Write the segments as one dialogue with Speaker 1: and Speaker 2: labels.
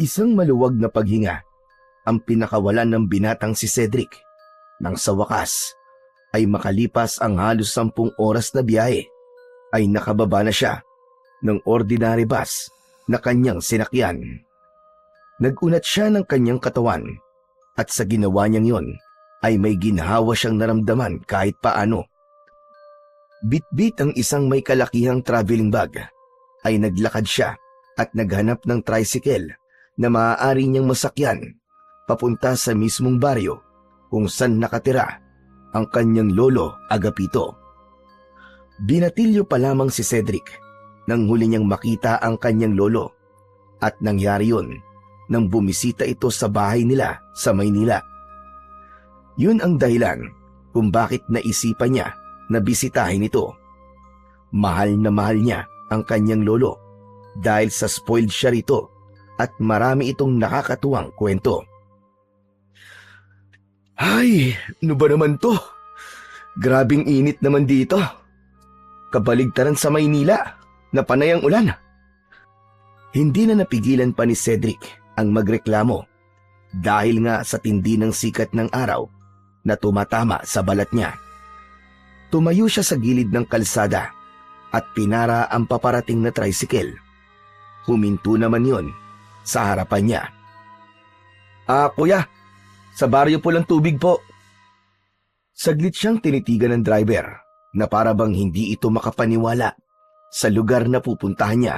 Speaker 1: Isang maluwag na paghinga ang pinakawalan ng binatang si Cedric nang sa wakas ay makalipas ang halos 10 oras na biyahe ay nakababa na siya ng ordinary bus na kanyang sinakyan. Nagunat siya ng kanyang katawan at sa ginawa niyang yon ay may ginhawa siyang naramdaman kahit paano. Bitbit ang isang may kalakihang traveling bag ay naglakad siya at naghanap ng tricycle na maaari niyang masakyan papunta sa mismong baryo kung saan nakatira ang kanyang lolo Agapito. Binatilyo pa lamang si Cedric nang huli niyang makita ang kanyang lolo at nangyari yun nang bumisita ito sa bahay nila sa Maynila. Yun ang dahilan kung bakit naisipan niya na bisitahin ito. Mahal na mahal niya ang kanyang lolo dahil sa spoiled siya rito at marami itong nakakatuwang kwento. Ay, ano ba naman to? Grabing init naman dito. Kabaligtaran sa Maynila na panay ang ulan. Hindi na napigilan pa ni Cedric ang magreklamo dahil nga sa tindi ng sikat ng araw na tumatama sa balat niya. Tumayo siya sa gilid ng kalsada at pinara ang paparating na tricycle. Huminto naman yon sa harapan niya. Kuya, sa baryo po lang tubig po. Saglit siyang tinitigan ng driver na para bang hindi ito makapaniwala sa lugar na pupuntahan niya.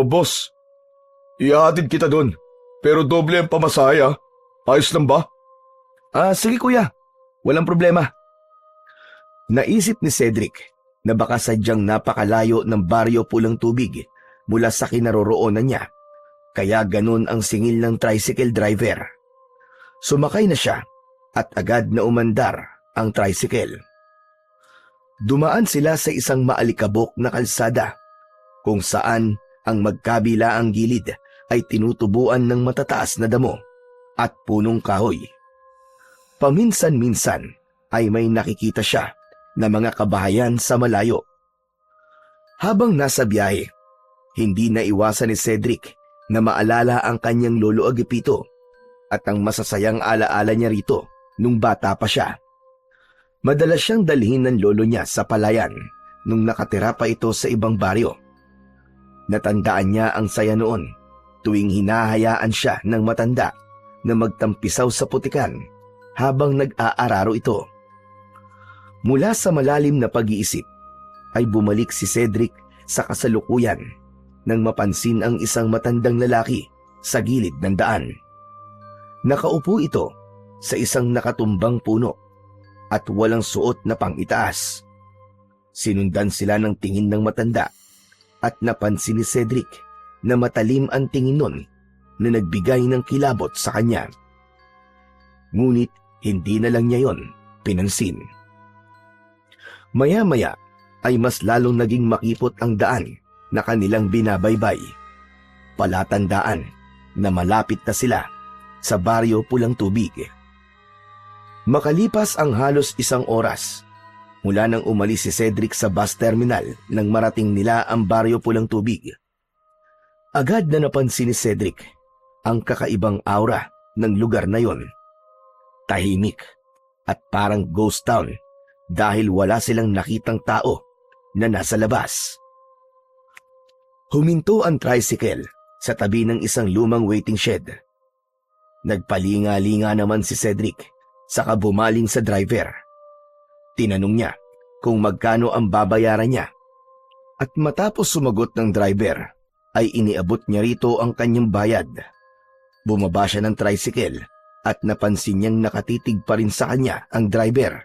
Speaker 2: Boss, ihahatid kita doon, pero doble ang pamasaya. Ayos lang ba?
Speaker 1: Sige kuya, walang problema. Naisip ni Cedric na baka sadyang napakalayo ng baryo Pulang Tubig mula sa kinaroroonan niya, kaya ganun ang singil ng tricycle driver. Sumakay na siya at agad na umandar ang tricycle. Dumaan sila sa isang maalikabok na kalsada kung saan ang magkabilaang gilid ay tinutubuan ng matataas na damo at punong kahoy. Paminsan-minsan ay may nakikita siya na mga kabahayan sa malayo. Habang nasa biyahe, hindi na iwasan ni Cedric na maalala ang kanyang lolo Agapito at ang masasayang alaala niya rito nung bata pa siya. Madalas siyang dalhin ng lolo niya sa palayan nung nakatira pa ito sa ibang baryo. Natandaan niya ang saya noon tuwing hinahayaan siya ng matanda na magtampisaw sa putikan habang nag-aararo ito. Mula sa malalim na pag-iisip ay bumalik si Cedric sa kasalukuyan nang mapansin ang isang matandang lalaki sa gilid ng daan. Nakaupo ito sa isang nakatumbang puno at walang suot na pang-itaas. Sinundan sila ng tingin ng matanda at napansin ni Cedric na matalim ang tingin nun na nagbigay ng kilabot sa kanya. Ngunit hindi na lang niya yon pinansin. Maya-maya ay mas lalong naging makipot ang daan na kanilang binabaybay. Palatandaan na malapit na sila sa baryo Pulang Tubig. Makalipas ang halos 1 oras mula nang umalis si Cedric sa bus terminal nang marating nila ang baryo Pulang Tubig. Agad na napansin ni Cedric ang kakaibang aura ng lugar na yon. Tahimik at parang ghost town dahil wala silang nakitang tao na nasa labas. Huminto ang tricycle sa tabi ng isang lumang waiting shed. Nagpalinga-linga naman si Cedric saka bumaling sa driver. Tinanong niya kung magkano ang babayaran niya at matapos sumagot ng driver ay iniabot niya rito ang kanyang bayad. Bumaba siya ng tricycle at napansin niyang nakatitig pa rin sa kanya ang driver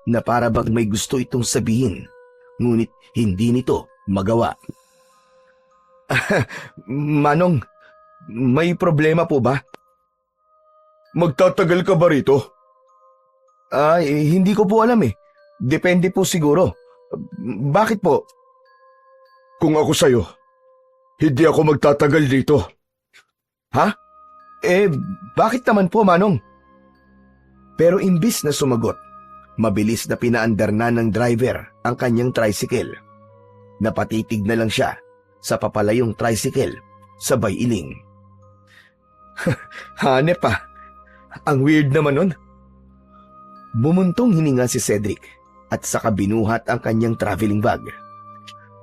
Speaker 1: na para bang may gusto itong sabihin ngunit hindi nito magawa. Manong, may problema po ba?
Speaker 2: Magtatagal ka ba rito?
Speaker 1: Hindi ko po alam eh. Depende po siguro. Bakit po?
Speaker 2: Kung ako sa'yo, hindi ako magtatagal dito.
Speaker 1: Ha? Bakit naman po, Manong? Pero imbis na sumagot, mabilis na pinaandar na ng driver ang kanyang tricycle. Napatitig na lang siya sa papalayong tricycle sabay iling. Hanep pa. Ang weird naman nun. Bumuntong hininga si Cedric at saka binuhat ang kanyang traveling bag.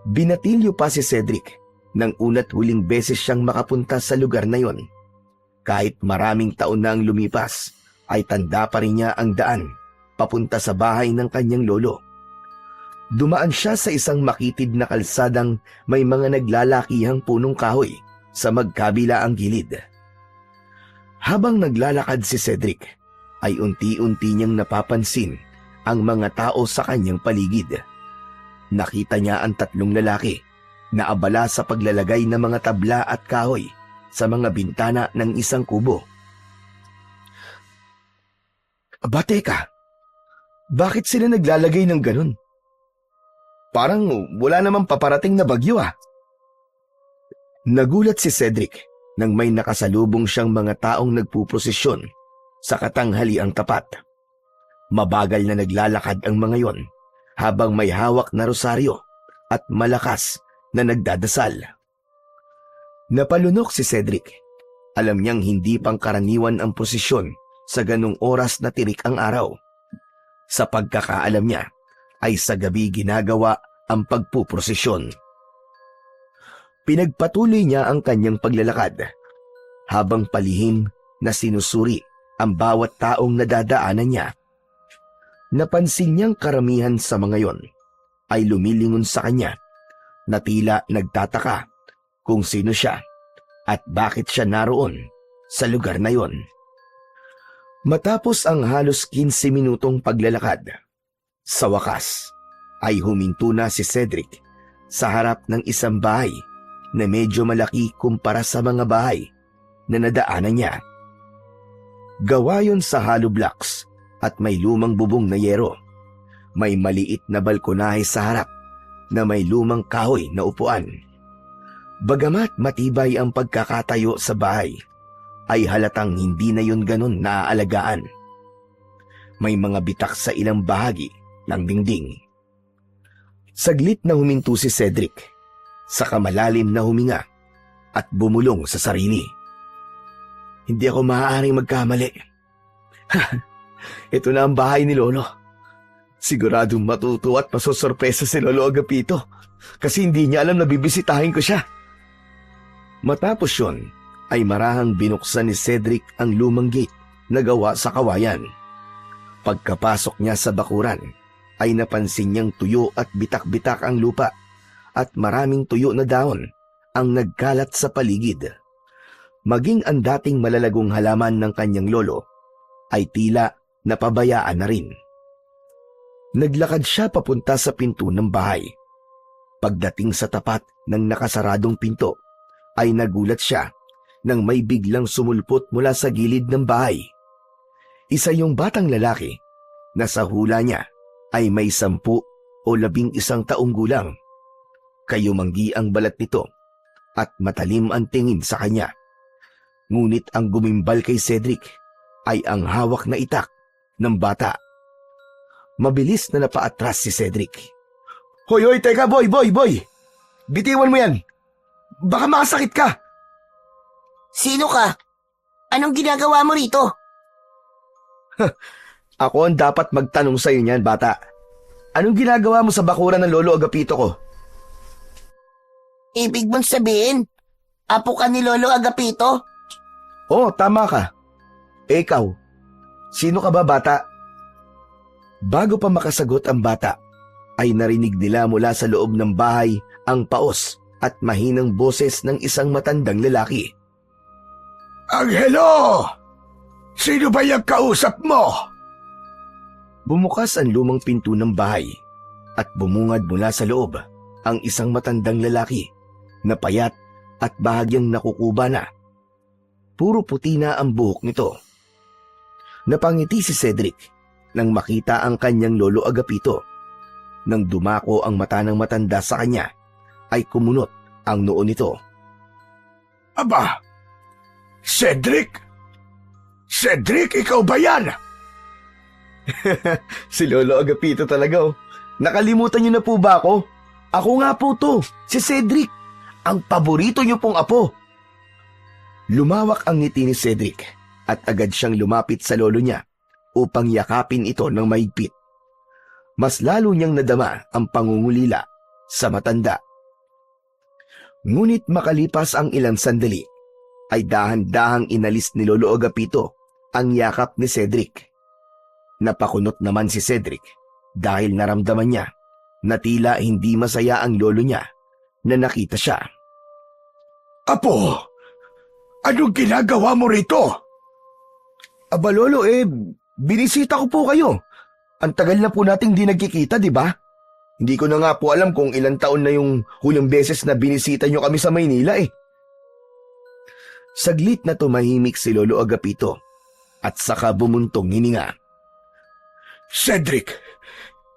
Speaker 1: Binatilyo pa si Cedric nang una't huling beses siyang makapunta sa lugar na yon. Kahit maraming taon na ang lumipas, ay tanda pa rin niya ang daan papunta sa bahay ng kanyang lolo. Dumaan siya sa isang makitid na kalsadang may mga naglalakihang punong kahoy sa magkabila ang gilid. Habang naglalakad si Cedric, ay unti-unti niyang napapansin ang mga tao sa kanyang paligid. Nakita niya ang 3 lalaki na abala sa paglalagay ng mga tabla at kahoy sa mga bintana ng isang kubo. Aba, teka, bakit sila naglalagay ng ganun? Parang wala namang paparating na bagyo ah. Nagulat si Cedric nang may nakasalubong siyang mga taong nagpuprosesyon sa katanghaliang tapat. Mabagal na naglalakad ang mga yon habang may hawak na rosaryo at malakas na nagdadasal. Napalunok si Cedric. Alam niyang hindi pangkaraniwan ang prosesyon sa ganung oras na tirik ang araw. Sa pagkakaalam niya, ay sa gabi ginagawa ang pagpuprosesyon. Pinagpatuloy niya ang kanyang paglalakad habang palihim na sinusuri ang bawat taong nadadaanan niya. Napansin niyang karamihan sa mga yon ay lumilingon sa kanya na tila nagtataka kung sino siya at bakit siya naroon sa lugar na yon. Matapos ang halos 15 minutong paglalakad, sa wakas ay huminto na si Cedric sa harap ng isang bahay na medyo malaki kumpara sa mga bahay na nadaanan niya. Gawa yon sa hollow blocks at may lumang bubong na yero. May maliit na balkonahe sa harap na may lumang kahoy na upuan. Bagamat matibay ang pagkakatayo sa bahay, ay halatang hindi na yun ganun naaalagaan. May mga bitak sa ilang bahagi ng dingding. Saglit na huminto si Cedric, saka malalim na huminga at bumulong sa sarili. Hindi ako maaaring magkamali. Ito na ang bahay ni Lolo. Siguradong matutuwa at masosorpresa si Lolo Agapito kasi hindi niya alam na bibisitahin ko siya. Matapos yun, ay marahang binuksan ni Cedric ang lumang gate na gawa sa kawayan. Pagkapasok niya sa bakuran, ay napansin niyang tuyo at bitak-bitak ang lupa at maraming tuyo na dahon ang nagkalat sa paligid. Maging ang dating malalagong halaman ng kanyang lolo ay tila napabayaan na rin. Naglakad siya papunta sa pinto ng bahay. Pagdating sa tapat ng nakasaradong pinto, ay nagulat siya nang may biglang sumulpot mula sa gilid ng bahay. Isa yung batang lalaki na sa hula niya ay may 10 o 11 taong gulang. Kayumanggi ang balat nito at matalim ang tingin sa kanya. Ngunit ang gumimbal kay Cedric ay ang hawak na itak ng bata. Mabilis na napaatras si Cedric. Hoy, teka boy! Bitiwan mo yan! Baka makasakit ka!
Speaker 3: Sino ka? Anong ginagawa mo rito?
Speaker 1: Ako ang dapat magtanong sa'yo niyan, bata. Anong ginagawa mo sa bakuran ng Lolo Agapito ko?
Speaker 3: Ibig mong sabihin, apo ka ni Lolo Agapito?
Speaker 1: Oo, tama ka. Ikaw, sino ka ba, bata? Bago pa makasagot ang bata, ay narinig nila mula sa loob ng bahay ang paos at mahinang boses ng isang matandang lalaki.
Speaker 2: Angelo! Sino ba yung kausap mo?
Speaker 1: Bumukas ang lumang pinto ng bahay at bumungad mula sa loob ang isang matandang lalaki na payat at bahagyang nakukuba na. Puro puti na ang buhok nito. Napangiti si Cedric nang makita ang kanyang Lolo Agapito. Nang dumako ang mata ng matanda sa kanya, ay kumunot ang noo nito.
Speaker 2: Aba, Cedric? Cedric, ikaw ba yan?
Speaker 1: Si Lolo Agapito talaga oh. Nakalimutan niyo na po ba ako? Ako nga po to, si Cedric, ang paborito niyo pong apo. Lumawak ang ngiti ni Cedric at agad siyang lumapit sa lolo niya upang yakapin ito ng mahigpit. Mas lalo niyang nadama ang pangungulila sa matanda. Ngunit makalipas ang ilang sandali, ay dahan-dahang inalis ni Lolo Agapito ang yakap ni Cedric. Napakunot naman si Cedric dahil naramdaman niya na tila hindi masaya ang lolo niya na nakita siya.
Speaker 2: Apo, anong ginagawa mo rito?
Speaker 1: Aba lolo, binisita ko po kayo. Ang tagal na po nating di nagkikita, di ba? Hindi ko na nga po alam kung ilang taon na yung huling beses na binisita nyo kami sa Maynila eh. Saglit na tumahimik si Lolo Agapito at saka bumuntong hininga.
Speaker 2: Cedric,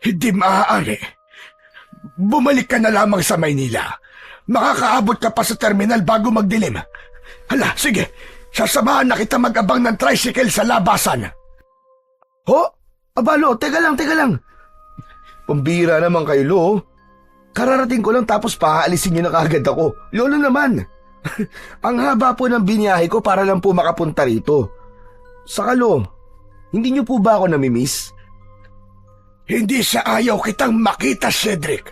Speaker 2: hindi maaari. Bumalik ka na lamang sa Maynila. Makakaabot ka pa sa terminal bago magdilim. Hala, sige. Sasamahan na kita mag-abang ng tricycle sa labasan.
Speaker 1: Ho? Abalo, teka lang. Pambira naman kayo, Lo. Kararating ko lang tapos paaalisin niyo na kaagad ako. Lolo naman. Ang haba po ng biniyahe ko para lang po makapunta rito. Saka, Lo, hindi niyo po ba ako namimiss?
Speaker 2: Hindi sa ayaw kitang makita, Cedric.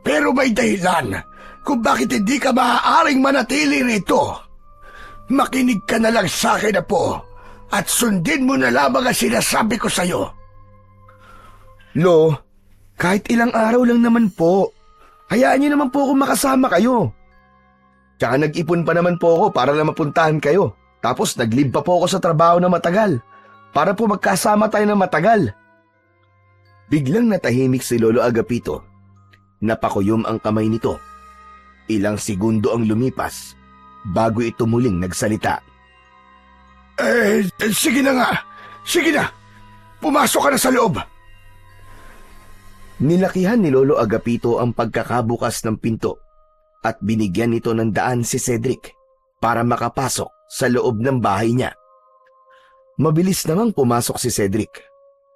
Speaker 2: Pero may dahilan kung bakit hindi ka maaaring manatili rito. Makinig ka na lang sa akin na po at sundin mo na lamang ang sinasabi ko sa'yo.
Speaker 1: Lo, kahit ilang araw lang naman po. Hayaan niyo naman po kung makasama kayo. Tsaka nag-ipon pa naman po ako para lang mapuntahan kayo. Tapos nag-leave pa po ako sa trabaho na matagal para po magkasama tayo na matagal. Biglang natahimik si Lolo Agapito. Napakuyom ang kamay nito. Ilang segundo ang lumipas bago ito muling nagsalita.
Speaker 2: Sige na nga. Sige na. Pumasok ka na sa loob.
Speaker 1: Nilakihan ni Lolo Agapito ang pagkakabukas ng pinto at binigyan nito ng daan si Cedric para makapasok sa loob ng bahay niya. Mabilis namang pumasok si Cedric.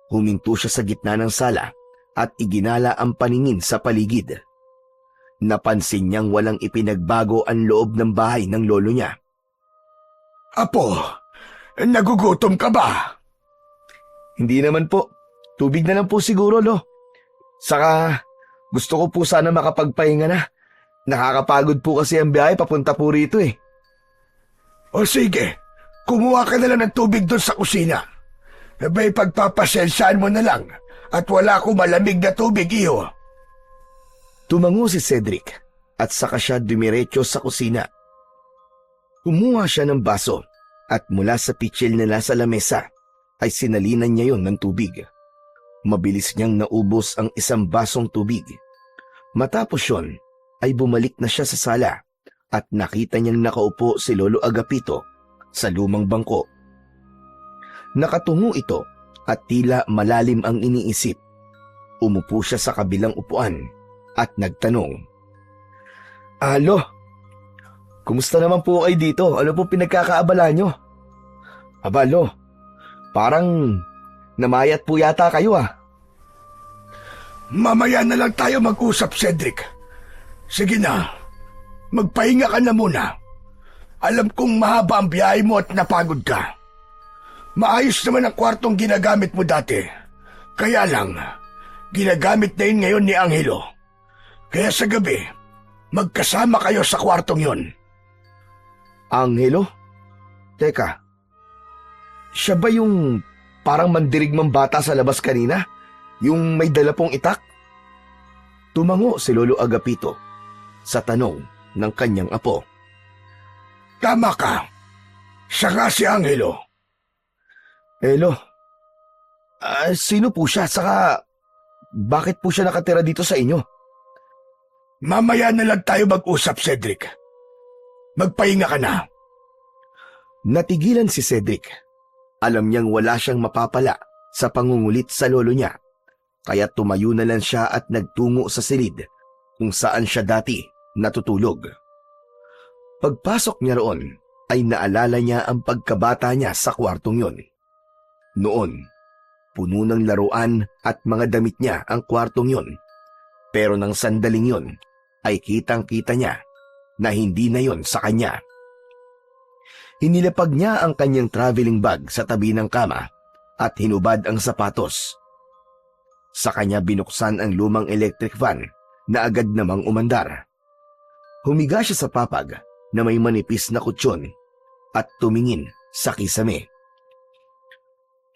Speaker 1: Huminto siya sa gitna ng sala at iginala ang paningin sa paligid. Napansin niyang walang ipinagbago ang loob ng bahay ng lolo niya.
Speaker 2: Apo, nagugutom ka ba?
Speaker 1: Hindi naman po. Tubig na lang po siguro, Lo. Saka, gusto ko po sana makapagpahinga na. Nakakapagod po kasi ang biyahe papunta po rito eh.
Speaker 2: O sige, kumuha ka na lang ng tubig doon sa kusina. May pagpapasensyaan mo na lang at wala akong malamig na tubig, iyo.
Speaker 1: Tumango si Cedric at saka siya dumiretso sa kusina. Kumuha siya ng baso at mula sa pitsil nila sa lamesa ay sinalinan niya yon ng tubig. Mabilis niyang naubos ang isang basong tubig. Matapos yon ay bumalik na siya sa sala at nakita niyang nakaupo si Lolo Agapito sa lumang bangko. Nakatungo ito at tila malalim ang iniisip. Umupo siya sa kabilang upuan at nagtanong. Alo, kumusta naman po kayo dito? Ano po pinagkakaabala nyo? Abalo, parang namayat po yata kayo ah.
Speaker 2: Mamaya na lang tayo mag-usap, Cedric. Sige na, magpahinga ka na muna. Alam kong mahaba ang biyahe mo at napagod ka. Maayos naman ang kwartong ginagamit mo dati. Kaya lang, ginagamit na yun ngayon ni Angelo. Kaya sa gabi, magkasama kayo sa kwartong yun.
Speaker 1: Angelo? Teka, siya ba yung parang mandirigmang bata sa labas kanina? Yung may dala pong itak? Tumango si Lolo Agapito sa tanong ng kanyang apo.
Speaker 2: Tama ka. Siya nga si Angelo.
Speaker 1: Elo, sino po siya? Saka, bakit po siya nakatira dito sa inyo?
Speaker 2: Mamaya na lang tayo mag-usap, Cedric. Magpahinga ka na.
Speaker 1: Natigilan si Cedric. Alam niyang wala siyang mapapala sa pangungulit sa lolo niya. Kaya tumayo na lang siya at nagtungo sa silid kung saan siya dati natutulog. Pagpasok niya roon ay naalala niya ang pagkabata niya sa kwartong yon. Noon, puno ng laruan at mga damit niya ang kwartong yon. Pero nang sandaling yon ay kitang-kita niya na hindi na yon sa kanya. Inilapag niya ang kanyang traveling bag sa tabi ng kama at hinubad ang sapatos. Sa kanya binuksan ang lumang electric fan na agad namang umandar. Humiga siya sa papag na may manipis na kutsyon at tumingin sa kisame.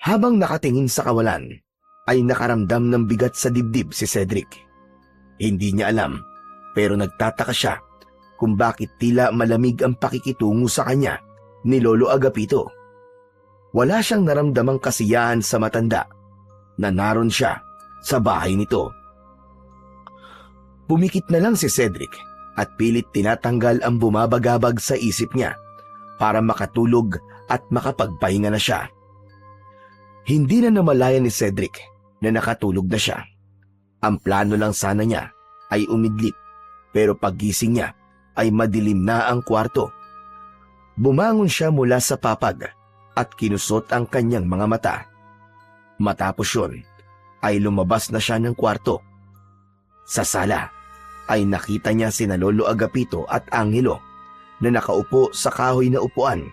Speaker 1: Habang nakatingin sa kawalan, ay nakaramdam ng bigat sa dibdib si Cedric. Hindi niya alam, pero nagtataka siya kung bakit tila malamig ang pakikitungo sa kanya ni Lolo Agapito. Wala siyang naramdamang kasiyahan sa matanda na naroon siya sa bahay nito. Pumikit na lang si Cedric at pilit tinatanggal ang bumabagabag sa isip niya para makatulog at makapagpahinga na siya. Hindi na namalayan ni Cedric na nakatulog na siya. Ang plano lang sana niya ay umidlip, pero paggising niya ay madilim na ang kwarto. Bumangon siya mula sa papag at kinusot ang kanyang mga mata. Matapos yun, ay lumabas na siya ng kwarto. Sa sala ay nakita niya sina Lolo Agapito at Angelo na nakaupo sa kahoy na upuan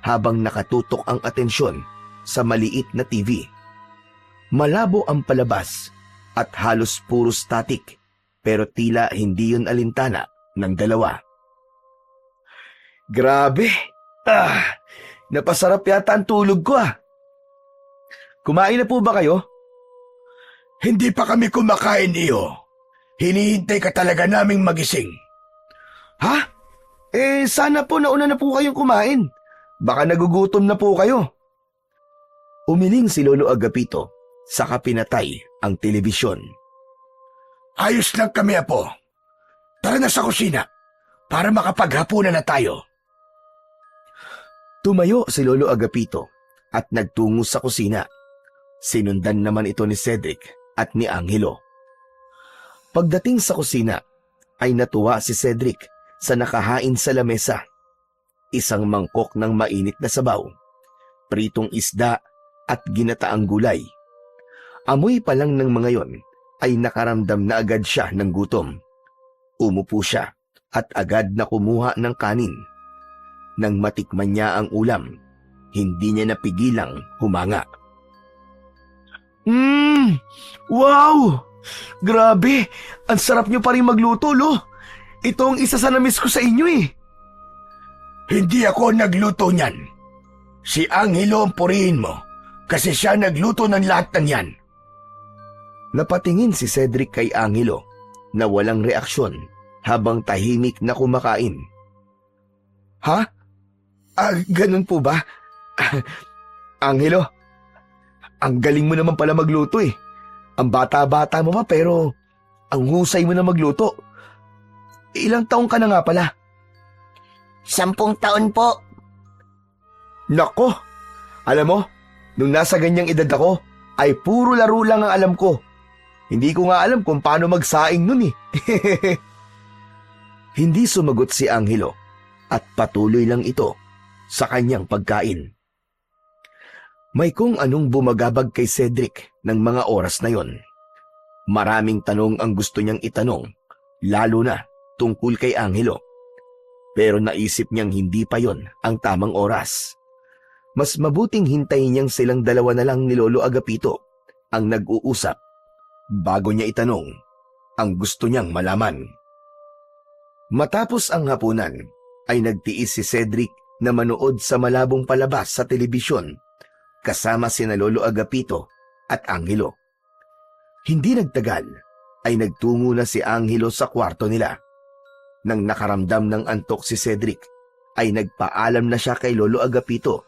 Speaker 1: habang nakatutok ang atensyon sa maliit na TV. Malabo ang palabas at halos puro static, pero tila hindi yun alintana ng dalawa. Grabe! Napasarap yata ang tulog ko . Kumain na po ba kayo?
Speaker 2: Hindi pa kami kumakain, iyo. Hinihintay ka talaga naming magising.
Speaker 1: Ha? Sana po nauna na po kayong kumain. Baka nagugutom na po kayo. Umiling si Lolo Agapito, saka pinatay ang telebisyon.
Speaker 2: Ayos lang kami, apo. Tara na sa kusina para makapaghapunan na tayo.
Speaker 1: Tumayo si Lolo Agapito at nagtungo sa kusina. Sinundan naman ito ni Cedric at ni Angelo. Pagdating sa kusina, ay natuwa si Cedric sa nakahain sa lamesa. Isang mangkok ng mainit na sabaw, pritong isda at ginataang gulay. Amoy pa lang ng mga yon ay nakaramdam na agad siya ng gutom. Umupo siya at agad na kumuha ng kanin. Nang matikman niya ang ulam, hindi niya napigilang humanga. Wow! Grabe! Ang sarap niyo pa rin magluto, Lo. Ito ang isa sa namiss ko sa inyo .
Speaker 2: Hindi ako nagluto niyan. Si Angelo ang purihin mo kasi siya nagluto ng lahat ng yan.
Speaker 1: Napatingin si Cedric kay Angelo na walang reaksyon habang tahimik na kumakain. Ha? Ganun po ba? Angelo, ang galing mo naman pala magluto . Ang bata-bata mo pa pero ang husay mo na magluto. Ilang taong ka na nga pala?
Speaker 3: 10 taon po.
Speaker 1: Nako! Alam mo, nung nasa ganyang edad ako, ay puro laro lang ang alam ko. Hindi ko nga alam kung paano magsaing nun . Hindi sumagot si Angelo at patuloy lang ito sa kanyang pagkain. May kung anong bumagabag kay Cedric ng mga oras na yon. Maraming tanong ang gusto niyang itanong, lalo na tungkol kay Angelo. Pero naisip niyang hindi pa yon ang tamang oras. Mas mabuting hintayin niyang silang dalawa na lang ni Lolo Agapito ang nag-uusap bago niya itanong ang gusto niyang malaman. Matapos ang hapunan, ay nagtiis si Cedric na manood sa malabong palabas sa telebisyon kasama sina Lolo Agapito at Angelo. Hindi nagtagal ay nagtungo na si Angelo sa kwarto nila. Nang nakaramdam ng antok si Cedric, ay nagpaalam na siya kay Lolo Agapito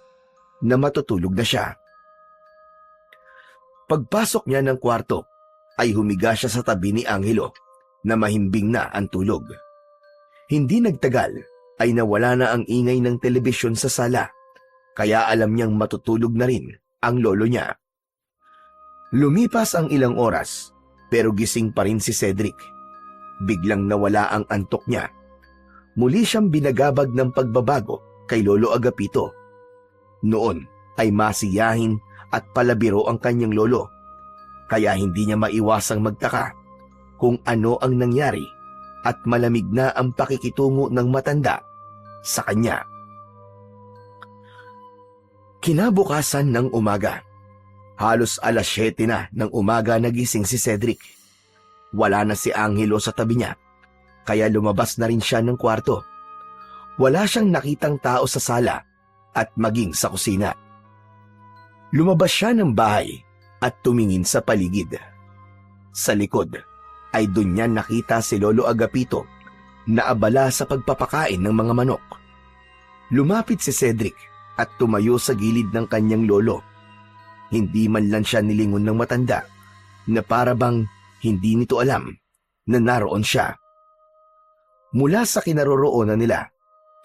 Speaker 1: na matutulog na siya. Pagpasok niya ng kwarto, ay humiga siya sa tabi ni Angelo na mahimbing na ang tulog. Hindi nagtagal ay nawala na ang ingay ng telebisyon sa sala, kaya alam niyang matutulog na rin ang lolo niya. Lumipas ang ilang oras, pero gising pa rin si Cedric. Biglang nawala ang antok niya. Muli siyang binagabag ng pagbabago kay Lolo Agapito. Noon ay masiyahin at palabiro ang kanyang lolo, kaya hindi niya maiwasang magtaka kung ano ang nangyari at malamig na ang pakikitungo ng matanda sa kanya. Kinabukasan ng umaga, halos alas 7 na ng umaga nagising si Cedric. Wala na si Angelo sa tabi niya, kaya lumabas na rin siya ng kwarto. Wala siyang nakitang tao sa sala at maging sa kusina. Lumabas siya ng bahay at tumingin sa paligid. Sa likod ay doon niya nakita si Lolo Agapito na abala sa pagpapakain ng mga manok. Lumapit si Cedric at tumayo sa gilid ng kanyang lolo. Hindi man lang siya nilingon ng matanda na para bang hindi nito alam na naroon siya. Mula sa kinaroroonan nila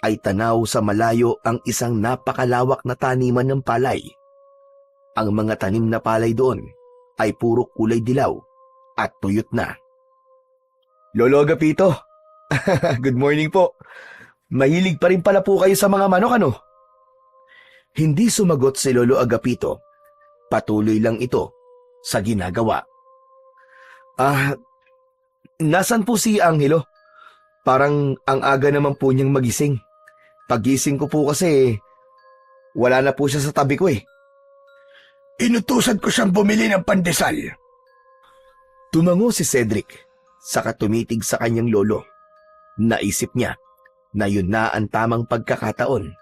Speaker 1: ay tanaw sa malayo ang isang napakalawak na taniman ng palay. Ang mga tanim na palay doon ay puro kulay dilaw at tuyot na. Lolo Agapito, good morning po. Mahilig pa rin pala po kayo sa mga manok, ano? Hindi sumagot si Lolo Agapito. Patuloy lang ito sa ginagawa. Nasan po si Angelo? Parang ang aga naman po niyang magising. Pagising ko po kasi, wala na po siya sa tabi ko eh.
Speaker 2: Inutusan ko siyang bumili ng pandesal.
Speaker 1: Tumango si Cedric, saka tumitig sa kanyang lolo. Naisip niya na yun na ang tamang pagkakataon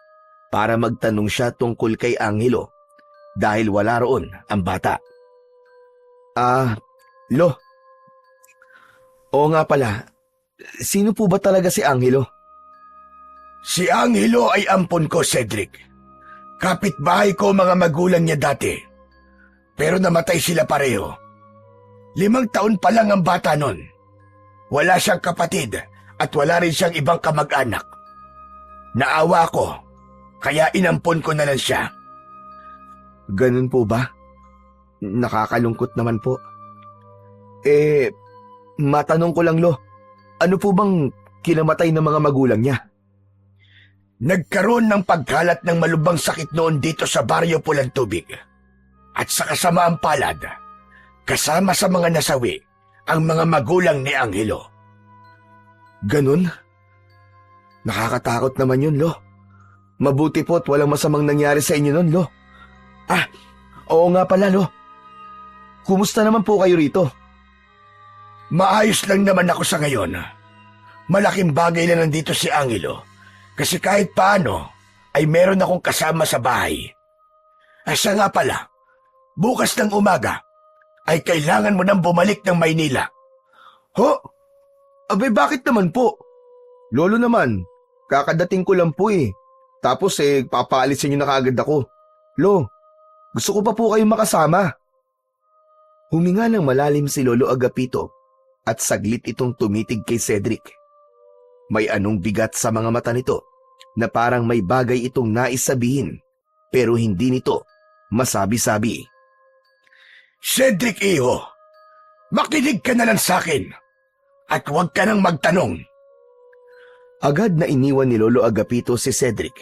Speaker 1: para magtanong siya tungkol kay Angelo dahil wala roon ang bata. Lo. Oo nga pala, sino po ba talaga si Angelo?
Speaker 2: Si Angelo ay ampon ko, Cedric. Kapitbahay ko mga magulang niya dati. Pero namatay sila pareho. 5 taon pa lang ang bata nun. Wala siyang kapatid at wala rin siyang ibang kamag-anak. Naawa ko, kaya inampon ko na lang siya.
Speaker 1: Ganun po ba? Nakakalungkot naman po. Matanong ko lang, Lo. Ano po bang kinamatay ng mga magulang niya?
Speaker 2: Nagkaroon ng pagkalat ng malubhang sakit noon dito sa Baryo Pulang Tubig. At sa kasamaang palad, kasama sa mga nasawi, ang mga magulang ni Angelo.
Speaker 1: Ganun? Nakakatakot naman yun, Lo. Mabuti po't walang masamang nangyari sa inyo nun, Lo. Oo nga pala, Lo. Kumusta naman po kayo rito?
Speaker 2: Maayos lang naman ako sa ngayon. Malaking bagay na nandito si Angelo. Kasi kahit paano, ay meron akong kasama sa bahay. Siya nga pala, bukas ng umaga, ay kailangan mo nang bumalik ng Maynila.
Speaker 1: Ho? Abay, bakit naman po? Lolo naman, kakadating ko lang po eh. Tapos papaalisin niyo na kaagad ako. Lo, gusto ko pa po kayong makasama. Huminga ng malalim si Lolo Agapito at saglit itong tumitig kay Cedric. May anong bigat sa mga mata nito na parang may bagay itong nais sabihin pero hindi nito masabi-sabi.
Speaker 2: Cedric, iho, makinig ka na lang sa akin at huwag ka nang magtanong.
Speaker 1: Agad na iniwan ni Lolo Agapito si Cedric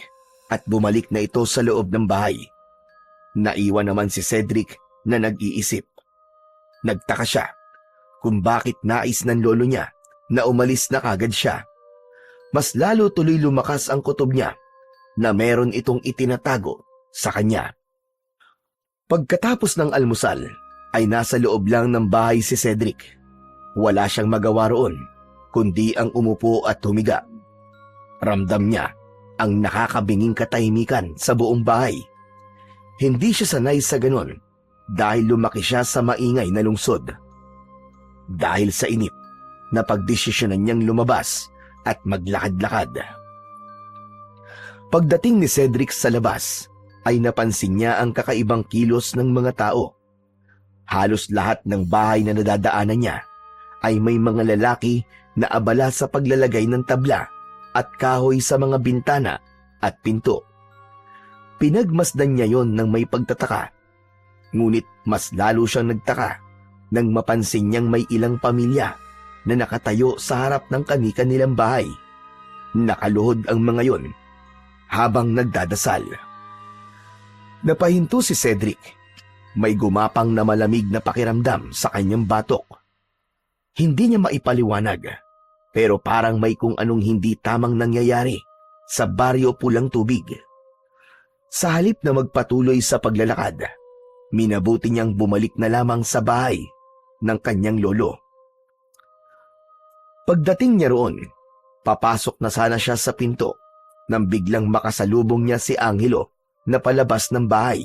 Speaker 1: at bumalik na ito sa loob ng bahay. Naiwan naman si Cedric na nag-iisip. Nagtaka siya kung bakit nais ng lolo niya na umalis na kagad siya. Mas lalo tuloy lumakas ang kutob niya na meron itong itinatago sa kanya. Pagkatapos ng almusal ay nasa loob lang ng bahay si Cedric. Wala siyang magawa roon kundi ang umupo at humiga. Ramdam niya ang nakakabinging katahimikan sa buong bahay. Hindi siya sanay sa ganon dahil lumaki siya sa maingay na lungsod. Dahil sa inip, napagdesisyonan niyang lumabas at maglakad-lakad. Pagdating ni Cedric sa labas, ay napansin niya ang kakaibang kilos ng mga tao. Halos lahat ng bahay na nadadaanan niya ay may mga lalaki na abala sa paglalagay ng tabla at kahoy sa mga bintana at pinto. Pinagmasdan niya yon ng may pagtataka. Ngunit mas lalo siyang nagtaka nang mapansin niyang may ilang pamilya na nakatayo sa harap ng kani-kanilang bahay. Nakaluhod ang mga yon habang nagdadasal. Napahinto si Cedric. May gumapang na malamig na pakiramdam sa kanyang batok. Hindi niya maipaliwanag, pero parang may kung anong hindi tamang nangyayari sa Baryo Pulang Tubig. Sa halip na magpatuloy sa paglalakad, minabuti niyang bumalik na lamang sa bahay ng kanyang lolo. Pagdating niya roon, papasok na sana siya sa pinto nang biglang makasalubong niya si Angelo na palabas ng bahay.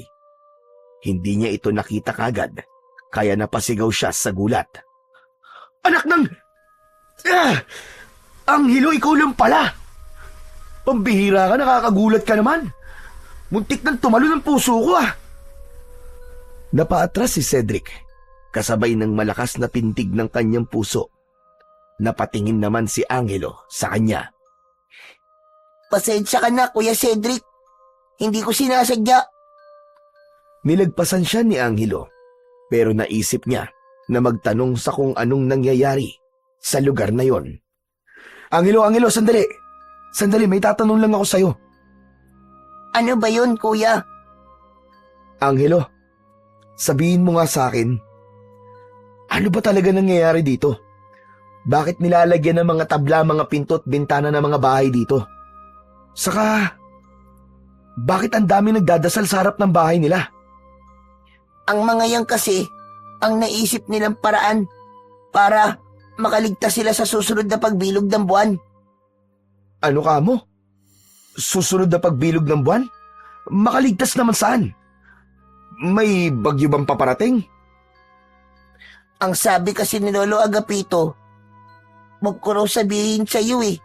Speaker 1: Hindi niya ito nakita kagad, kaya napasigaw siya sa gulat.
Speaker 2: Anak ng... Angelo, ikaw lang pala!
Speaker 1: Pambihira ka, nakakagulat ka naman. Muntik nang tumalo ng puso ko Napaatras si Cedric, kasabay ng malakas na tintig ng kanyang puso. Napatingin naman si Angelo sa kanya.
Speaker 3: Pasensya ka na, Kuya Cedric. Hindi ko sinasadya.
Speaker 1: Nilagpasan siya ni Angelo, pero naisip niya na magtanong sa kung anong nangyayari sa lugar na yon. Angelo, sandali! Sandali, may tatanong lang ako sa'yo.
Speaker 3: Ano ba yun, Kuya?
Speaker 1: Angelo, sabihin mo nga sa akin, ano ba talaga nangyayari dito? Bakit nilalagyan ng mga tabla, mga pinto at bintana ng mga bahay dito? Saka, bakit ang dami nagdadasal sa harap ng bahay nila?
Speaker 3: Ang mga yan kasi, ang naisip nilang paraan para makaligtas sila sa susunod na pagbilog ng buwan.
Speaker 1: Ano ka mo? Susunod na pagbilog ng buwan? Makaligtas naman saan? May bagyo bang paparating?
Speaker 3: Ang sabi kasi ni Lolo Agapito, wag ko raw sabihin sa iyo eh.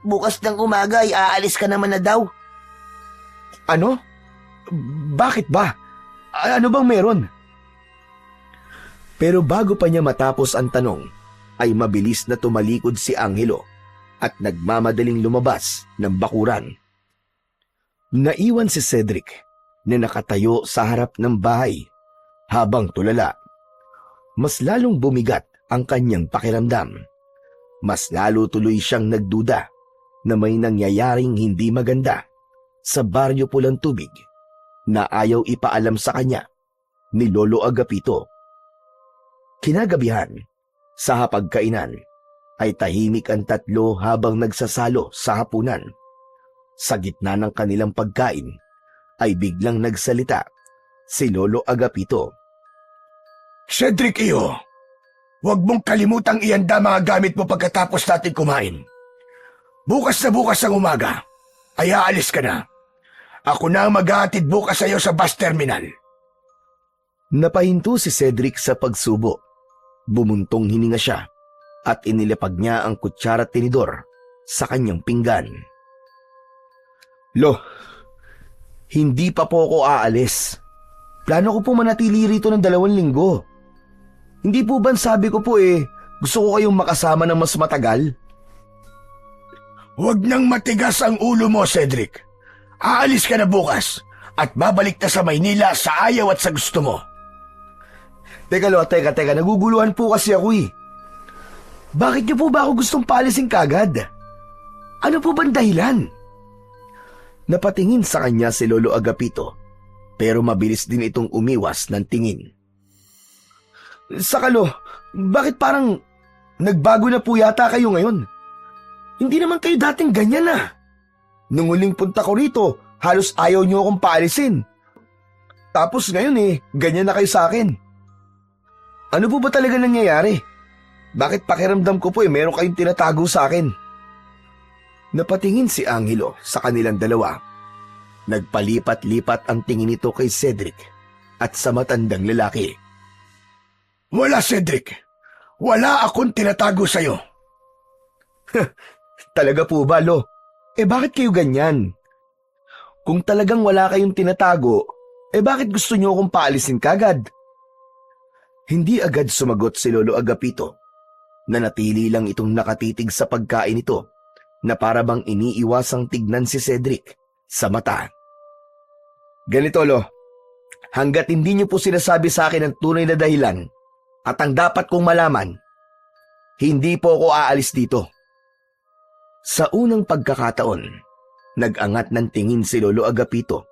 Speaker 3: Bukas ng umaga ay aalis ka naman na daw.
Speaker 1: Ano? Bakit ba? Ano bang meron? Pero bago pa niya matapos ang tanong, ay mabilis na tumalikod si Angelo at nagmamadaling lumabas ng bakuran. Naiwan si Cedric na nakatayo sa harap ng bahay habang tulala. Mas lalong bumigat ang kanyang pakiramdam. Mas lalo tuloy siyang nagduda na may nangyayaring hindi maganda sa Baryo Pulang Tubig na ayaw ipaalam sa kanya ni Lolo Agapito. Kinagabihan, sa hapagkainan, ay tahimik ang tatlo habang nagsasalo sa hapunan. Sa gitna ng kanilang pagkain, ay biglang nagsalita si Lolo Agapito.
Speaker 2: Cedric, iyo, huwag mong kalimutang ihanda mga gamit mo pagkatapos natin kumain. Bukas na bukas ang umaga, ay aalis ka na. Ako na ang maghahatid bukas sa iyo sa bus terminal.
Speaker 1: Napahinto si Cedric sa pagsubo. Bumuntong hininga siya at inilapag niya ang kutsara at tinidor sa kanyang pinggan. Lo, hindi pa po ako aalis. Plano ko po manatili rito ng 2 linggo. Hindi po ba sabi ko po gusto ko kayong makasama ng mas matagal?
Speaker 2: Huwag nang matigas ang ulo mo, Cedric. Aalis ka na bukas at babalik na sa Maynila sa ayaw at sa gusto mo.
Speaker 1: Teka, naguguluhan po kasi ako Bakit niyo po ba ako gustong paalisin kagad? Ano po bang dahilan? Napatingin sa kanya si Lolo Agapito, pero mabilis din itong umiwas ng tingin. Saka Lo, bakit parang nagbago na po yata kayo ngayon? Hindi naman kayo dating ganyan Nung huling punta ko rito, halos ayaw niyo akong paalisin. Tapos ngayon ganyan na kayo sa akin. Ano po ba talaga nangyayari? Bakit pakiramdam ko po meron kayong tinatago sa akin? Napatingin si Angelo sa kanilang dalawa. Nagpalipat-lipat ang tingin nito kay Cedric at sa matandang lalaki.
Speaker 2: Wala, Cedric. Wala akong tinatago sa'yo.
Speaker 1: Talaga po ba, Lo? Bakit kayo ganyan? Kung talagang wala kayong tinatago, bakit gusto niyo akong paalisin kagad? Hindi agad sumagot si Lolo Agapito. Nanatili lang itong nakatitig sa pagkain nito na para bang iniiwasang tignan si Cedric sa mata. Ganito, Lo. Hanggat hindi niyo po sinasabi sa akin ang tunay na dahilan at ang dapat kong malaman, hindi po ako aalis dito. Sa unang pagkakataon, nag-angat ng tingin si Lolo Agapito.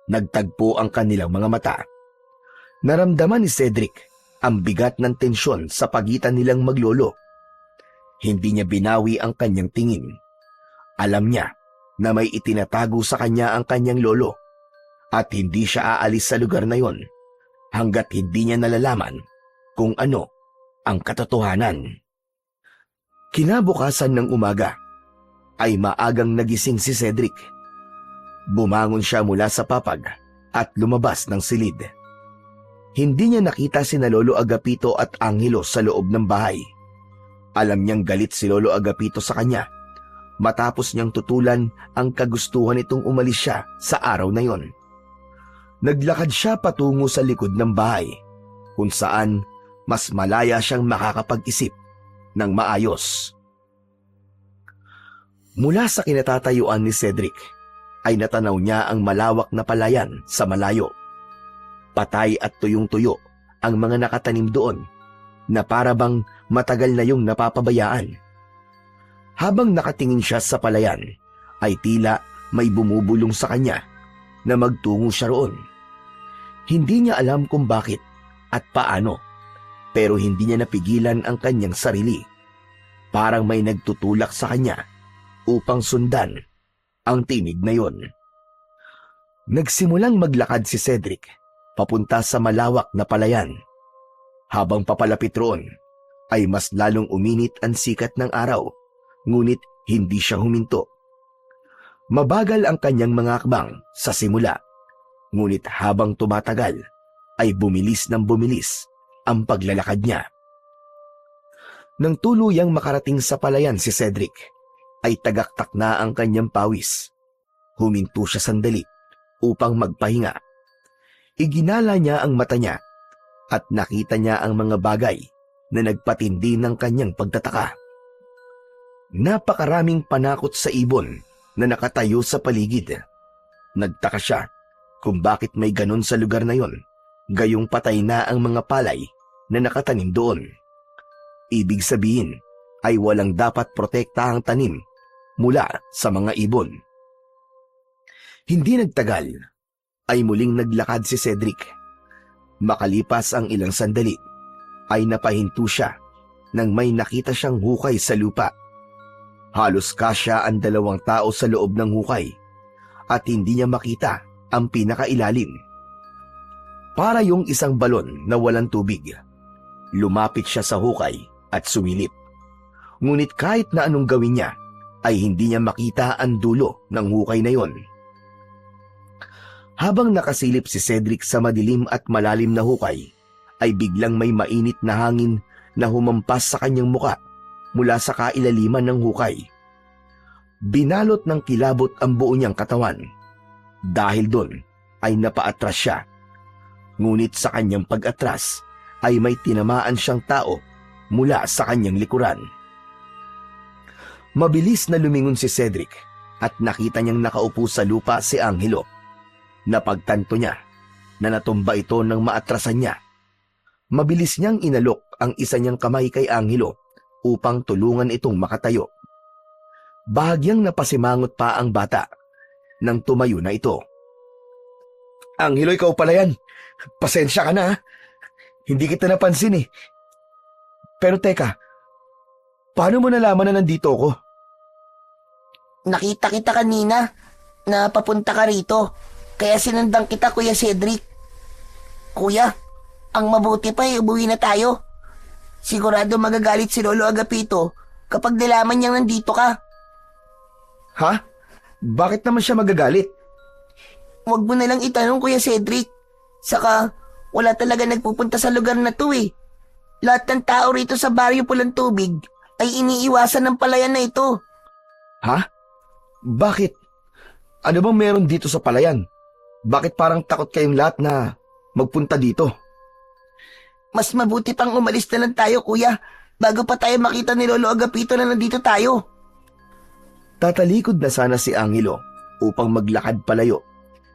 Speaker 1: Nagtagpo ang kanilang mga mata. Naramdaman ni Cedric ang bigat ng tensyon sa pagitan nilang maglolo. Hindi niya binawi ang kanyang tingin. Alam niya na may itinatago sa kanya ang kanyang lolo at hindi siya aalis sa lugar na yon hanggat hindi niya nalalaman kung ano ang katotohanan. Kinabukasan ng umaga ay maagang nagising si Cedric. Bumangon siya mula sa papag at lumabas ng silid. Hindi niya nakita sina Lolo Agapito at Angelo sa loob ng bahay. Alam niyang galit si Lolo Agapito sa kanya matapos niyang tutulan ang kagustuhan nitong umalis siya sa araw na yon. Naglakad siya patungo sa likod ng bahay kung saan mas malaya siyang makakapag-isip ng maayos. Mula sa kinatatayuan ni Cedric ay natanaw niya ang malawak na palayan sa malayo. Patay at tuyong-tuyo ang mga nakatanim doon na para bang matagal na yung napapabayaan. Habang nakatingin siya sa palayan ay tila may bumubulong sa kanya na magtungo siya roon. Hindi niya alam kung bakit at paano, pero hindi niya napigilan ang kanyang sarili. Parang may nagtutulak sa kanya upang sundan ang tinig na yon. Nagsimulang maglakad si Cedric papunta sa malawak na palayan. Habang papalapit roon, ay mas lalong uminit ang sikat ng araw, ngunit hindi siya huminto. Mabagal ang kanyang mga akbang sa simula, ngunit habang tumatagal, ay bumilis ng bumilis ang paglalakad niya. Nang tuluyang makarating sa palayan si Cedric, ay tagaktak na ang kanyang pawis. Huminto siya sandali upang magpahinga. Iginala niya ang mata niya at nakita niya ang mga bagay na nagpatindi ng kanyang pagtataka. Napakaraming panakot sa ibon na nakatayo sa paligid. Nagtaka siya kung bakit may ganon sa lugar na yon, gayong patay na ang mga palay na nakatanim doon. Ibig sabihin ay walang dapat protektahang tanim mula sa mga ibon. Hindi nagtagal ay muling naglakad si Cedric. Makalipas ang ilang sandali ay napahinto siya nang may nakita siyang hukay sa lupa. Halos kasya ang 2 tao sa loob ng hukay at hindi niya makita ang pinakailalim. Para yung isang balon na walang tubig. Lumapit siya sa hukay at sumilip. Ngunit kahit na anong gawin niya ay hindi niya makita ang dulo ng hukay na yon. Habang nakasilip si Cedric sa madilim at malalim na hukay, ay biglang may mainit na hangin na humampas sa kanyang muka mula sa kailaliman ng hukay. Binalot ng kilabot ang buo niyang katawan. Dahil doon ay napaatras siya. Ngunit sa kanyang pag-atras ay may tinamaan siyang tao mula sa kanyang likuran. Mabilis na lumingon si Cedric at nakita niyang nakaupo sa lupa si Angelo. Napagtanto niya na natumba ito ng maatrasan niya. Mabilis niyang inalok ang isa niyang kamay kay Angelo upang tulungan itong makatayo. Bahagyang napasimangot pa ang bata nang tumayo na ito. Angelo, ikaw pala yan. Pasensya ka na ha. Hindi kita napansin eh. Pero teka, paano mo nalaman na nandito ako?
Speaker 3: Nakita kita kanina na papunta ka rito. Kaya sinundan kita, Kuya Cedric. Kuya, ang mabuti pa ay umuwi na tayo. Sigurado magagalit si Lolo Agapito kapag nalaman niyang nandito ka.
Speaker 1: Ha? Bakit naman siya magagalit?
Speaker 3: Huwag mo nalang itanong, Kuya Cedric. Saka, wala talaga nagpupunta sa lugar na to eh. Lahat ng tao rito sa Baryo Pulang Tubig ay iniiwasan ng palayan na ito.
Speaker 1: Ha? Bakit? Ano bang meron dito sa palayan? Bakit parang takot kayong lahat na magpunta dito?
Speaker 3: Mas mabuti pang umalis na lang tayo, Kuya, bago pa tayo makita ni Lolo Agapito na nandito tayo.
Speaker 1: Tatalikod na sana si Angelo upang maglakad palayo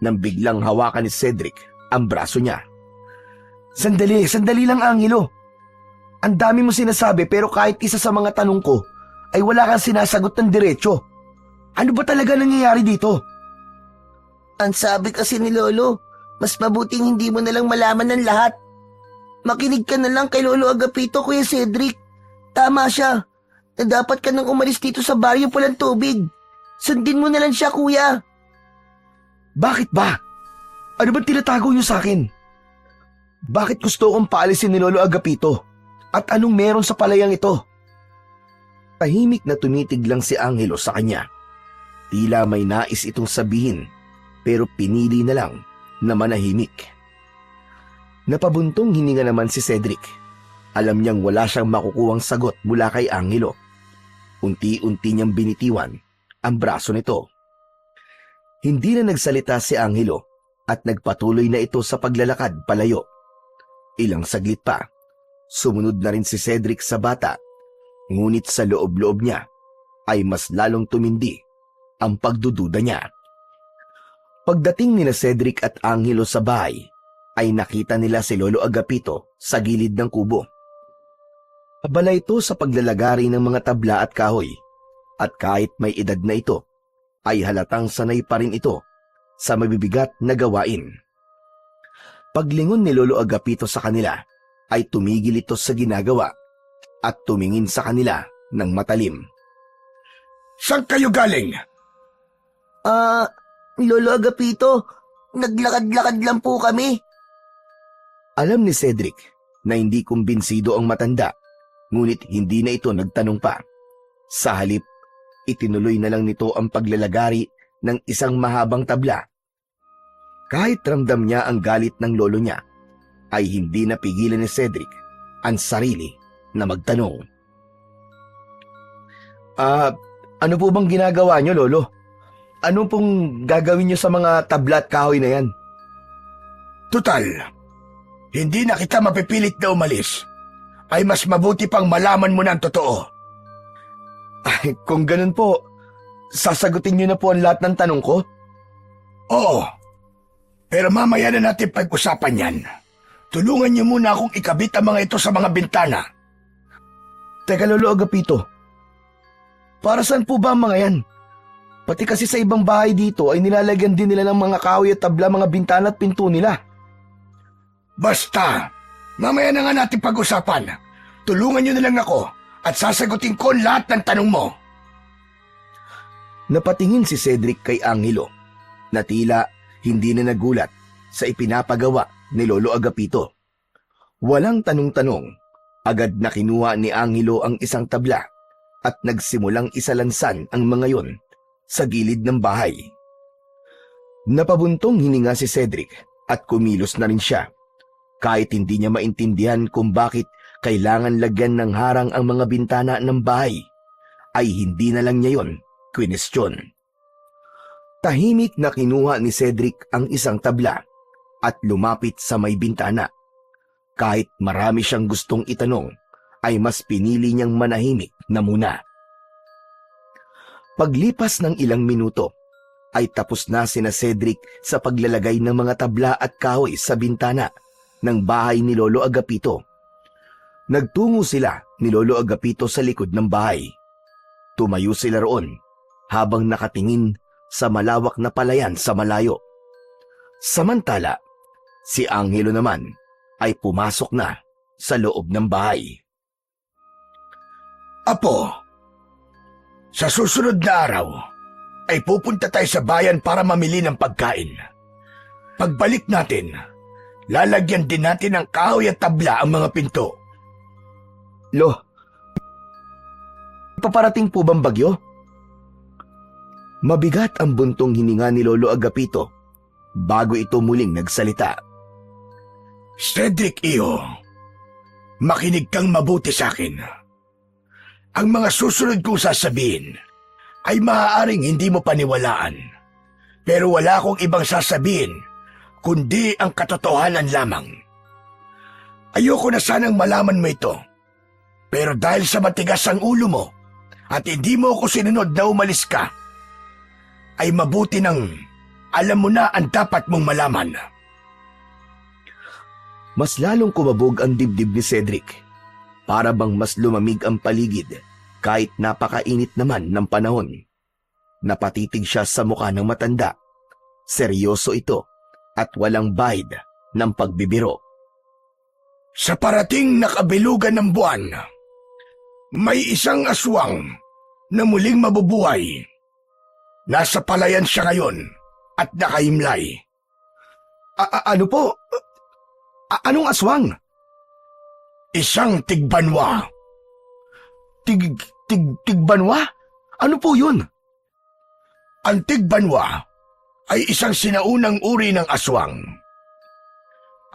Speaker 1: nang biglang hawakan ni Cedric ang braso niya. Sandali lang, Angelo. Ang dami mo sinasabi pero kahit isa sa mga tanong ko ay wala kang sinasagot ng diretso. Ano ba talaga nangyayari dito?
Speaker 3: Ang sabi kasi ni Lolo, mas mabuting hindi mo nalang malaman ng lahat. Makinig ka na lang kay Lolo Agapito, Kuya Cedric. Tama siya, na dapat ka nang umalis dito sa Baryo Pulang Tubig. Sundin mo na lang siya, kuya.
Speaker 1: Bakit ba? Ano ba tinatago niyo sa akin? Bakit gusto kong paalisin ni Lolo Agapito? At anong meron sa palayang ito? Tahimik na tumitig lang si Angelo sa kanya. Tila may nais itong sabihin, pero pinili na lang na manahimik. Napabuntong hininga naman si Cedric. Alam niyang wala siyang makukuhang sagot mula kay Angelo. Unti-unti niyang binitiwan ang braso nito. Hindi na nagsalita si Angelo at nagpatuloy na ito sa paglalakad palayo. Ilang saglit pa, sumunod na rin si Cedric sa bata, ngunit sa loob-loob niya ay mas lalong tumindi ang pagdududa niya. Pagdating nila Cedric at Angelo sa bahay, ay nakita nila si Lolo Agapito sa gilid ng kubo. Abala ito sa paglalagari ng mga tabla at kahoy, at kahit may edad na ito, ay halatang sanay pa rin ito sa mabibigat na gawain. Paglingon ni Lolo Agapito sa kanila, ay tumigil ito sa ginagawa at tumingin sa kanila ng matalim.
Speaker 2: Saan kayo galing?
Speaker 3: Lolo Agapito, naglakad-lakad lang po kami.
Speaker 1: Alam ni Cedric na hindi kumbinsido ang matanda, ngunit hindi na ito nagtanong pa. Sa halip, itinuloy na lang nito ang paglalagari ng isang mahabang tabla. Kahit ramdam niya ang galit ng lolo niya, ay hindi napigilan ni Cedric ang sarili na magtanong. Ano po bang ginagawa niyo, Lolo? Ano pong gagawin niyo sa mga tabla at kahoy na yan?
Speaker 2: Tutal, hindi na kita mapipilit na umalis. Ay mas mabuti pang malaman mo na ang totoo.
Speaker 1: Ay, kung ganun po, sasagutin niyo na po ang lahat ng tanong ko?
Speaker 2: Oo, pero mamaya na natin pag-usapan yan. Tulungan niyo muna akong ikabit ang mga ito sa mga bintana.
Speaker 1: Teka, Lolo Agapito, para saan po ba ang mga yan? Pati kasi sa ibang bahay dito ay nilalagyan din nila ng mga kahoy at tabla, mga bintana at pinto nila.
Speaker 2: Basta, mamaya na nga natin pag-usapan. Tulungan niyo na lang ako at sasagutin ko lahat ng tanong mo.
Speaker 1: Napatingin si Cedric kay Angelo na tila hindi na nagulat sa ipinapagawa ni Lolo Agapito. Walang tanong-tanong, agad na kinuha ni Angelo ang isang tabla at nagsimulang isalansan ang mga yon sa gilid ng bahay. Napabuntong hininga si Cedric at kumilos na rin siya, kahit hindi niya maintindihan kung bakit kailangan lagyan ng harang ang mga bintana ng bahay, ay hindi na lang niya yon kwinestyon. Tahimik na kinuha ni Cedric ang isang tabla at lumapit sa may bintana. Kahit marami siyang gustong itanong, ay mas pinili niyang manahimik na muna. Paglipas ng ilang minuto, ay tapos na sina Cedric sa paglalagay ng mga tabla at kahoy sa bintana ng bahay ni Lolo Agapito. Nagtungo sila ni Lolo Agapito sa likod ng bahay. Tumayo sila roon habang nakatingin sa malawak na palayan sa malayo. Samantala, si Angelo naman ay pumasok na sa loob ng bahay.
Speaker 2: Apo, sa susunod na araw ay pupunta tayo sa bayan para mamili ng pagkain. Pagbalik natin, lalagyan din natin ng kahoy at tabla ang mga pinto.
Speaker 1: Lo, paparating po bang bagyo? Mabigat ang buntong hininga ni Lolo Agapito bago ito muling nagsalita.
Speaker 2: Cedric, iyo, makinig kang mabuti sa akin. Ang mga susunod kong sasabihin ay maaaring hindi mo paniwalaan. Pero wala akong ibang sasabihin kundi ang katotohanan lamang. Ayoko na sanang malaman mo ito. Pero dahil sa matigas ang ulo mo at hindi mo ako sinunod na umalis ka, ay mabuti nang alam mo na ang dapat mong malaman.
Speaker 1: Mas lalong kumabog ang dibdib ni Cedric. Para bang mas lumamig ang paligid kahit napakainit naman ng panahon. Napatitig siya sa mukha ng matanda. Seryoso ito at walang bahid ng pagbibiro.
Speaker 2: Sa parating na kabilugan ng buwan, may isang aswang na muling mabubuhay. Nasa palayan siya ngayon at nakahimlay.
Speaker 1: Ano po? Anong aswang?
Speaker 2: Isang tigbanwa.
Speaker 1: Tigbanwa? Ano po yun?
Speaker 2: Ang tigbanwa ay isang sinaunang uri ng aswang.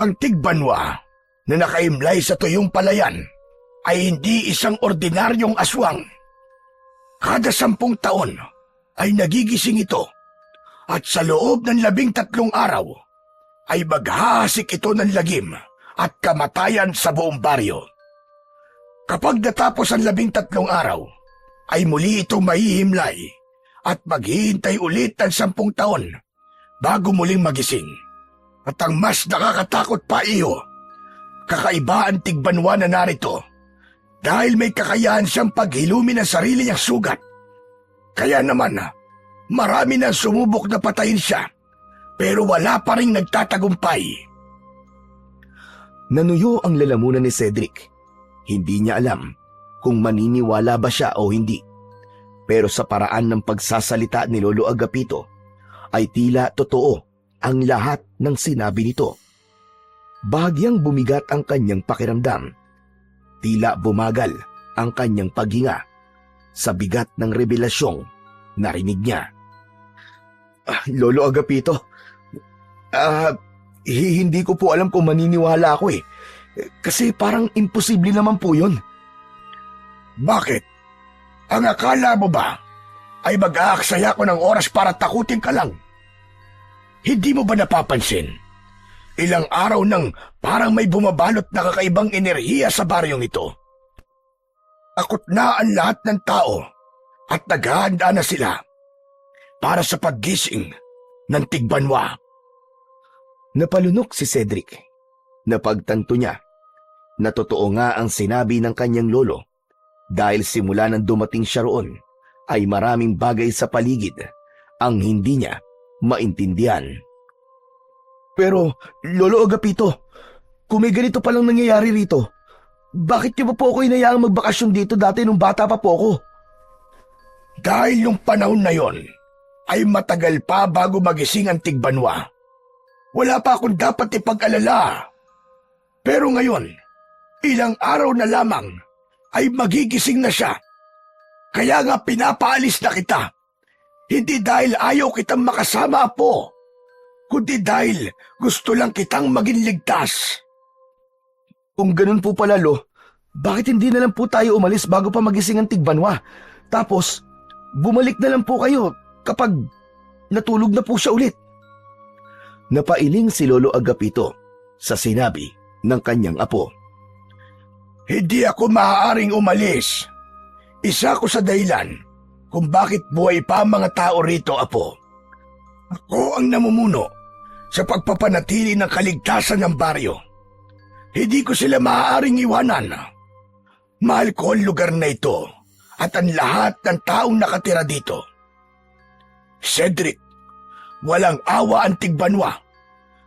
Speaker 2: Ang tigbanwa na nakaimlay sa tuyong palayan ay hindi isang ordinaryong aswang. Kada 10 taon ay nagigising ito at sa loob ng 13 araw ay maghahasik ito ng lagim at kamatayan sa buong baryo. Kapag natapos ang 13 araw, ay muli itong mahihimlay at maghihintay ulit ng 10 taon bago muling magising. At ang mas nakakatakot pa iyo, kakaiba ang tigbanwa na narito dahil may kakayahan siyang paghilumi ng sarili niyang sugat. Kaya naman, marami nang sumubok na patayin siya pero wala pa rin nagtatagumpay.
Speaker 1: Nanuyo ang lalamunan ni Cedric. Hindi niya alam kung maniniwala ba siya o hindi. Pero sa paraan ng pagsasalita ni Lolo Agapito, ay tila totoo ang lahat ng sinabi nito. Bahagyang bumigat ang kanyang pakiramdam. Tila bumagal ang kanyang paghinga sa bigat ng revelasyong narinig niya. Lolo Agapito, hindi ko po alam kung maniniwala ako eh. Kasi parang imposible naman po yun.
Speaker 2: Bakit? Ang akala mo ba ay mag-aaksaya ko ng oras para takutin ka lang? Hindi mo ba napapansin? Ilang araw nang parang may bumabalot na kakaibang enerhiya sa baryong ito. Akot na ang lahat ng tao at naghahanda na sila para sa paggising ng tigbanwa.
Speaker 1: Napalunok si Cedric. Napagtanto niya na totoo nga ang sinabi ng kanyang lolo dahil simula nang dumating siya roon ay maraming bagay sa paligid ang hindi niya maintindihan. Pero, Lolo Agapito, kung may ganito palang nangyayari rito, bakit niyo pa po ako inayaang magbakasyon dito dati nung bata pa po ako?
Speaker 2: Dahil yung panahon na yon ay matagal pa bago magising ang tigbanwa. Wala pa akong dapat ipag-alala. Pero ngayon, ilang araw na lamang ay magigising na siya. Kaya nga pinapaalis na kita. Hindi dahil ayaw kitang makasama po, kundi dahil gusto lang kitang maging ligtas.
Speaker 1: Kung ganun po pala, Lo, bakit hindi na lang po tayo umalis bago pa magising ang tigbanwa? Tapos, bumalik na lang po kayo kapag natulog na po siya ulit. Napailing si Lolo Agapito sa sinabi ng kanyang apo.
Speaker 2: Hindi ako maaaring umalis. Isa ko sa dahilan kung bakit buhay pa ang mga tao rito, apo. Ako ang namumuno sa pagpapanatili ng kaligtasan ng baryo. Hindi ko sila maaaring iwanan. Mahal ko ang lugar na ito at ang lahat ng taong nakatira dito. Cedric, walang awa ang tigbanwa.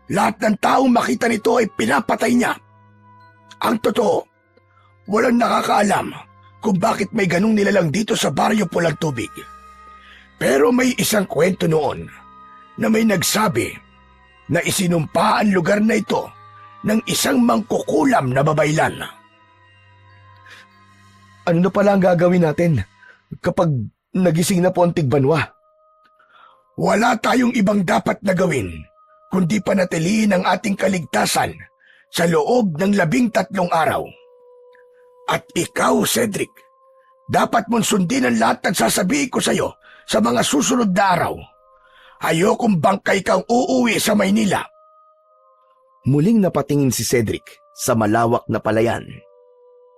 Speaker 2: Lahat ng taong makita nito ay pinapatay niya. Ang totoo, walang nakakaalam kung bakit may ganung nilalang dito sa baryo Pulang Tubig. Pero may isang kwento noon na may nagsabi na isinumpa ang lugar na ito ng isang mangkukulam na babaylan.
Speaker 1: Ano na pala ang gagawin natin kapag nagising na po ang tigbanwa?
Speaker 2: Wala tayong ibang dapat na gawin kundi panatilihin ang ating kaligtasan sa loob ng 13 araw. At ikaw, Cedric, dapat mong sundin ang lahat ng sasabihin ko sa iyo sa mga susunod na araw. Ayokong bangkay kang uuwi sa Maynila.
Speaker 1: Muling napatingin si Cedric sa malawak na palayan.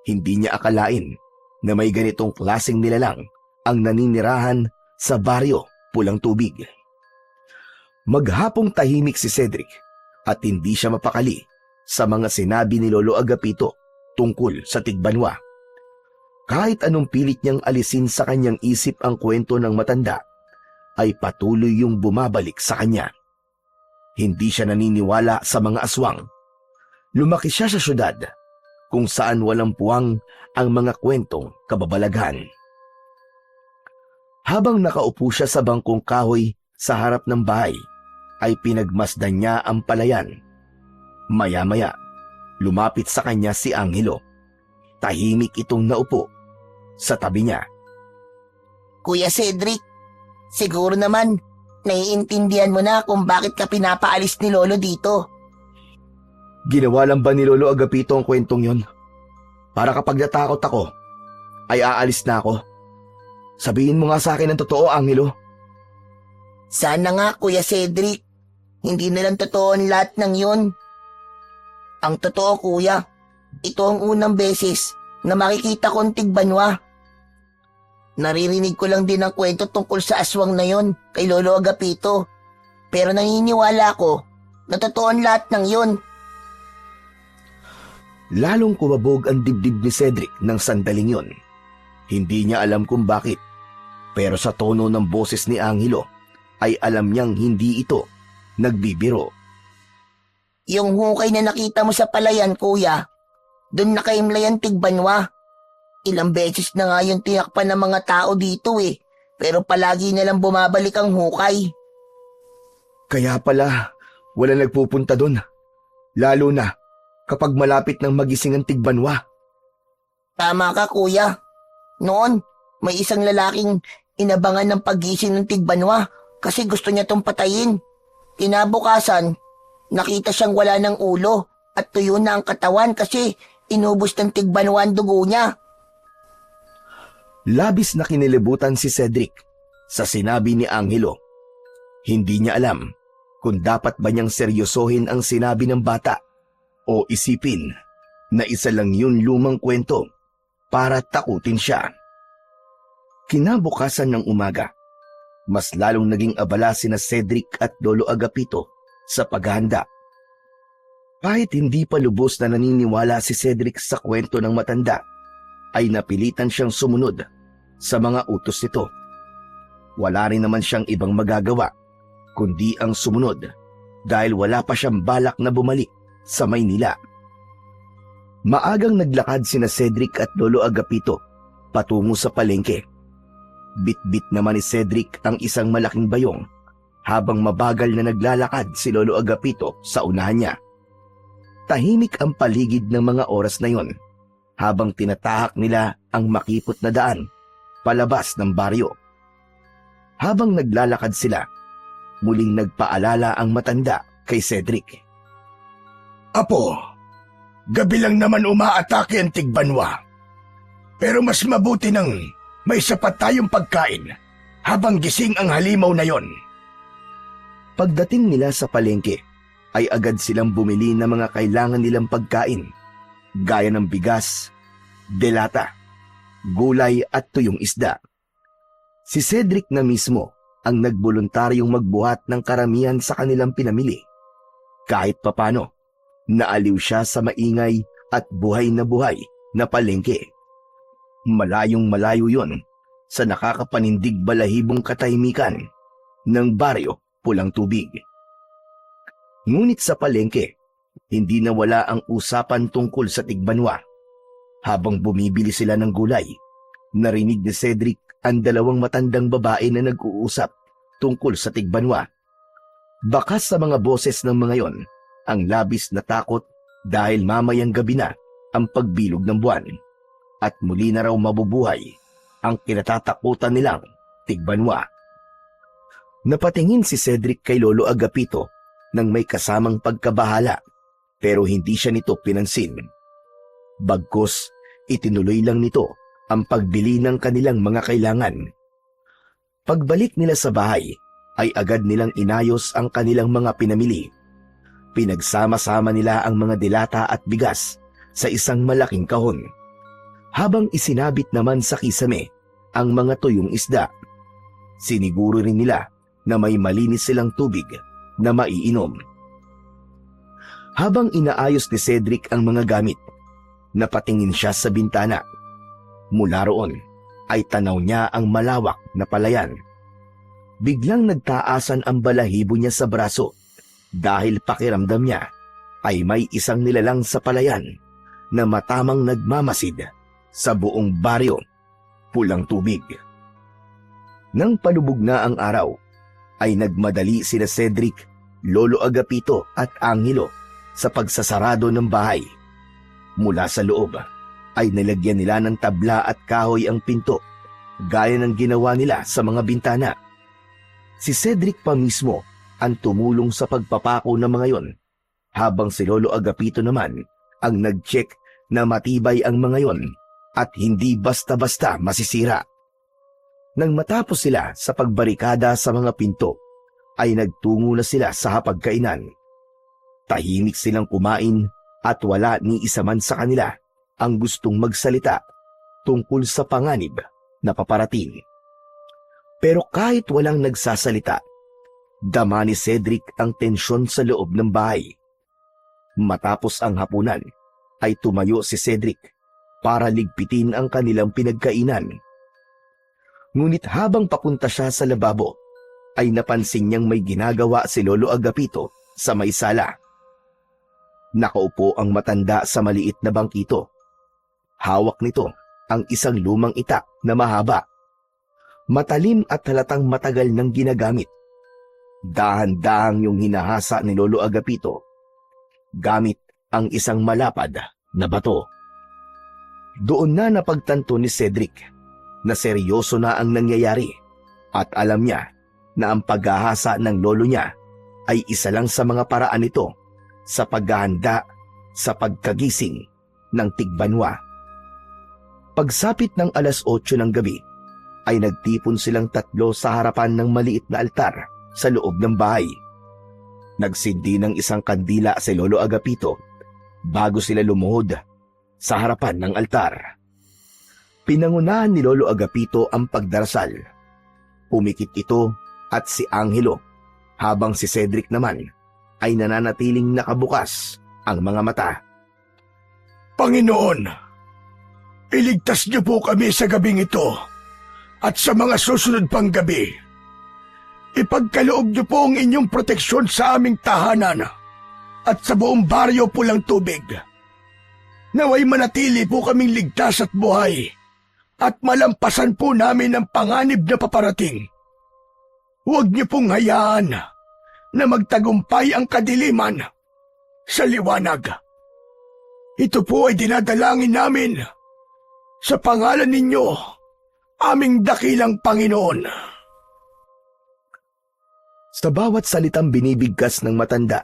Speaker 1: Hindi niya akalain na may ganitong klaseng nilalang ang naninirahan sa baryo Pulang Tubig. Maghapong tahimik si Cedric at hindi siya mapakali sa mga sinabi ni Lolo Agapito tungkol sa tigbanwa. Kahit anong pilit niyang alisin sa kanyang isip ang kwento ng matanda, ay patuloy yung bumabalik sa kanya. Hindi siya naniniwala sa mga aswang. Lumaki siya sa syudad, kung saan walang puwang ang mga kwentong kababalaghan. Habang nakaupo siya sa bangkong kahoy sa harap ng bahay, ay pinagmasdan niya ang palayan. Maya-maya, lumapit sa kanya si Angelo. Tahimik itong naupo sa tabi niya.
Speaker 3: Kuya Cedric, siguro naman, naiintindihan mo na kung bakit ka pinapaalis ni Lolo dito.
Speaker 1: Ginawa lang ba ni Lolo Agapito ang kwentong yon? Para kapag natakot ako, ay aalis na ako. Sabihin mo nga sa akin ang totoo, Angelo.
Speaker 3: Sana nga, Kuya Cedric. Hindi na lang totoo ang lahat ng yun. Ang totoo, Kuya, ito ang unang beses na makikita kong tigbanwa. Naririnig ko lang din ang kwento tungkol sa aswang na yon kay Lolo Agapito. Pero naniniwala ko na totoo ang lahat ng yun.
Speaker 1: Lalong kumabog ang dibdib ni Cedric ng sandaling yon. Hindi niya alam kung bakit, pero sa tono ng boses ni Angelo ay alam niyang hindi ito nagbibiro.
Speaker 3: Yung hukay na nakita mo sa palayan, Kuya, doon nakaimlay ang tigbanwa. Ilang beses na nga yung tinakpan ng mga tao dito pero palagi na lang bumabalik ang hukay.
Speaker 1: Kaya pala, wala nagpupunta doon. Lalo na kapag malapit ng magising ang tigbanwa.
Speaker 3: Tama ka, Kuya. Noon, may isang lalaking inabangan ng paggising ng tigbanwa kasi gusto niya tong patayin. Kinabukasan, nakita siyang wala ng ulo at tuyo na ang katawan kasi inubos ng tigbanwa ang dugo niya.
Speaker 1: Labis na kinilibutan si Cedric sa sinabi ni Angelo. Hindi niya alam kung dapat ba niyang seryosohin ang sinabi ng bata o isipin na isa lang yun lumang kwento para takutin siya. Kinabukasan ng umaga, mas lalong naging abala sina Cedric at Lolo Agapito sa paghahanda. Kahit hindi pa lubos na naniniwala si Cedric sa kwento ng matanda, ay napilitan siyang sumunod sa mga utos nito. Wala rin naman siyang ibang magagawa kundi ang sumunod dahil wala pa siyang balak na bumalik sa Maynila. Maagang naglakad sina Cedric at Lolo Agapito patungo sa palengke. Bit-bit naman ni Cedric ang isang malaking bayong habang mabagal na naglalakad si Lolo Agapito sa unahan niya. Tahimik ang paligid ng mga oras na yon habang tinatahak nila ang makipot na daan palabas ng baryo. Habang naglalakad sila, muling nagpaalala ang matanda kay Cedric.
Speaker 2: Apo, gabi lang naman umaatake ang tigbanwa. Pero mas mabuti nang may sapat tayong pagkain habang gising ang halimaw na yon.
Speaker 1: Pagdating nila sa palengke, ay agad silang bumili ng mga kailangan nilang pagkain, gaya ng bigas, delata, gulay at tuyong isda. Si Cedric na mismo ang nagboluntaryong magbuhat ng karamihan sa kanilang pinamili. Kahit papano, naaliw siya sa maingay at buhay na palengke. Malayong malayo yon sa nakakapanindig balahibong katahimikan ng baryo Pulang Tubig. Ngunit sa palengke, hindi nawala ang usapan tungkol sa tigbanwa. Habang bumibili sila ng gulay, narinig ni Cedric ang dalawang matandang babae na nag-uusap tungkol sa tigbanwa. Bakas sa mga boses ng mga yon ang labis na takot dahil mamayang gabi na ang pagbilog ng buwan at muli na raw mabubuhay ang kinatatakutan nilang tigbanwa. Napatingin si Cedric kay Lolo Agapito nang may kasamang pagkabahala pero hindi siya nito pinansin. Bagkus, itinuloy lang nito ang pagbili ng kanilang mga kailangan. Pagbalik nila sa bahay, ay agad nilang inayos ang kanilang mga pinamili. Pinagsama-sama nila ang mga delata at bigas sa isang malaking kahon. Habang isinabit naman sa kisame ang mga tuyong isda, siniguro rin nila na may malinis silang tubig na maiinom. Habang inaayos ni Cedric ang mga gamit, napatingin siya sa bintana. Mula roon ay tanaw niya ang malawak na palayan. Biglang nagtaasan ang balahibo niya sa braso dahil pakiramdam niya ay may isang nilalang sa palayan na matamang nagmamasid sa buong baryo Pulang Tubig. Nang palubog na ang araw, ay nagmadali sina Cedric, Lolo Agapito at Angelo sa pagsasarado ng bahay. Mula sa loob ay nilagyan nila ng tabla at kahoy ang pinto, gaya ng ginawa nila sa mga bintana. Si Cedric pa mismo ang tumulong sa pagpapako ng mga yon, habang si Lolo Agapito naman ang nag-check na matibay ang mga yon at hindi basta-basta masisira. Nang matapos sila sa pagbarikada sa mga pinto, ay nagtungo na sila sa hapagkainan. Tahimik silang kumain at wala ni isa man sa kanila ang gustong magsalita tungkol sa panganib na paparating. Pero kahit walang nagsasalita, dama ni Cedric ang tensyon sa loob ng bahay. Matapos ang hapunan, ay tumayo si Cedric para ligpitin ang kanilang pinagkainan. Ngunit habang papunta siya sa lababo, ay napansin niyang may ginagawa si Lolo Agapito sa may sala. Nakaupo ang matanda sa maliit na bangkito. Hawak nito ang isang lumang itak na mahaba. Matalim at halatang matagal nang ginagamit. Dahan-dahang yung hinahasa ni Lolo Agapito gamit ang isang malapad na bato. Doon na napagtanto ni Cedric na seryoso na ang nangyayari at alam niya na ang paghahasa ng lolo niya ay isa lang sa mga paraan nito sa paghahanda sa pagkagising ng Tigbanwa. Pagsapit ng alas 8 ng gabi, ay nagtipon silang tatlo sa harapan ng maliit na altar sa loob ng bahay. Nagsindi ng isang kandila si Lolo Agapito bago sila lumuhod sa harapan ng altar. Pinangunahan ni Lolo Agapito ang pagdarasal. Pumikit ito at si Angelo, habang si Cedric naman ay nananatiling nakabukas ang mga mata.
Speaker 2: Panginoon, iligtas niyo po kami sa gabing ito at sa mga susunod pang gabi. Ipagkaloob niyo po ang inyong proteksyon sa aming tahanan at sa buong baryo Pulang Tubig. Naway manatili po kaming ligtas at buhay at malampasan po namin ang panganib na paparating. Huwag niyo pong hayaan na magtagumpay ang kadiliman sa liwanag. Ito po ay dinadalangin namin sa pangalan ninyo, aming dakilang Panginoon.
Speaker 1: Sa bawat salitang binibigkas ng matanda,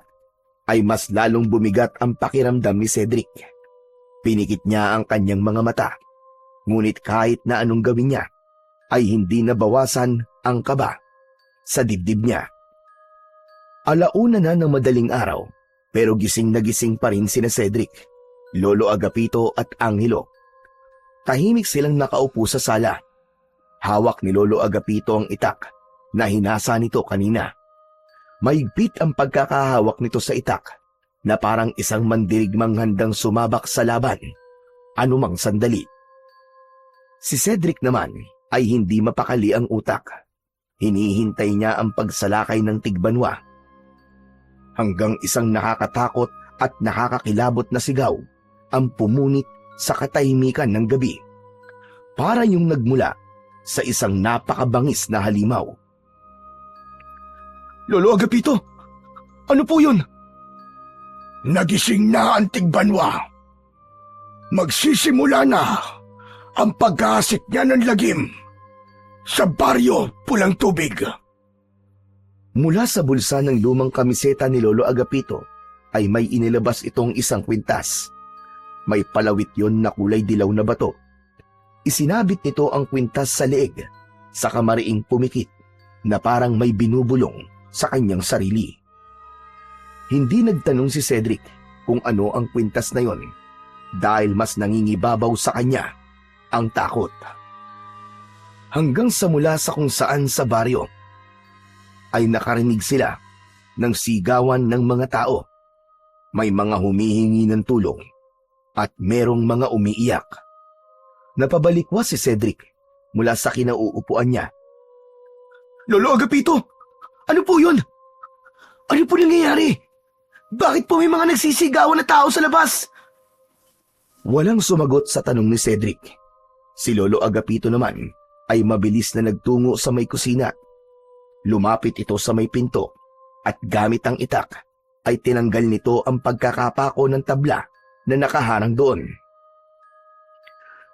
Speaker 1: ay mas lalong bumigat ang pakiramdam ni Cedric. Pinikit niya ang kanyang mga mata, ngunit kahit na anong gawin niya, ay hindi nabawasan ang kaba sa dibdib niya. Alauna na ng madaling araw, pero gising na gising pa rin sina Cedric, Lolo Agapito at Angelo. Tahimik silang nakaupo sa sala. Hawak ni Lolo Agapito ang itak na hinasa nito kanina. Mahigpit ang pagkakahawak nito sa itak na parang isang mandirigmang handang sumabak sa laban, anumang sandali. Si Cedric naman ay hindi mapakali ang utak. Hinihintay niya ang pagsalakay ng Tigbanwa. Hanggang isang nakakatakot at nakakakilabot na sigaw ang pumunit sa katahimikan ng gabi. Para yung nagmula sa isang napakabangis na halimaw.
Speaker 2: Lolo Agapito, ano po yun? Nagising na ang Tigbanwa. Magsisimula na ang paghahasik niya ng lagim sa baryo Pulang Tubig.
Speaker 1: Mula sa bulsa ng lumang kamiseta ni Lolo Agapito ay may inilabas itong isang kwintas. May palawit yon na kulay dilaw na bato. Isinabit nito ang kwintas sa leeg, sa kamariing pumikit na parang may binubulong sa kanyang sarili. Hindi nagtanong si Cedric kung ano ang kwintas na yon dahil mas nangingibabaw sa kanya ang takot. Hanggang sa mula sa kung saan sa baryo ay nakarinig sila ng sigawan ng mga tao. May mga humihingi ng tulong at merong mga umiiyak. Napabalikwas si Cedric mula sa kinauupuan niya.
Speaker 2: Lolo Agapito, ano po yun? Ano po nangyayari? Bakit po may mga nagsisigawan na tao sa labas?
Speaker 1: Walang sumagot sa tanong ni Cedric. Si Lolo Agapito naman ay mabilis na nagtungo sa may kusina. Lumapit ito sa may pinto at gamit ang itak ay tinanggal nito ang pagkakapako ng tabla na nakaharang doon.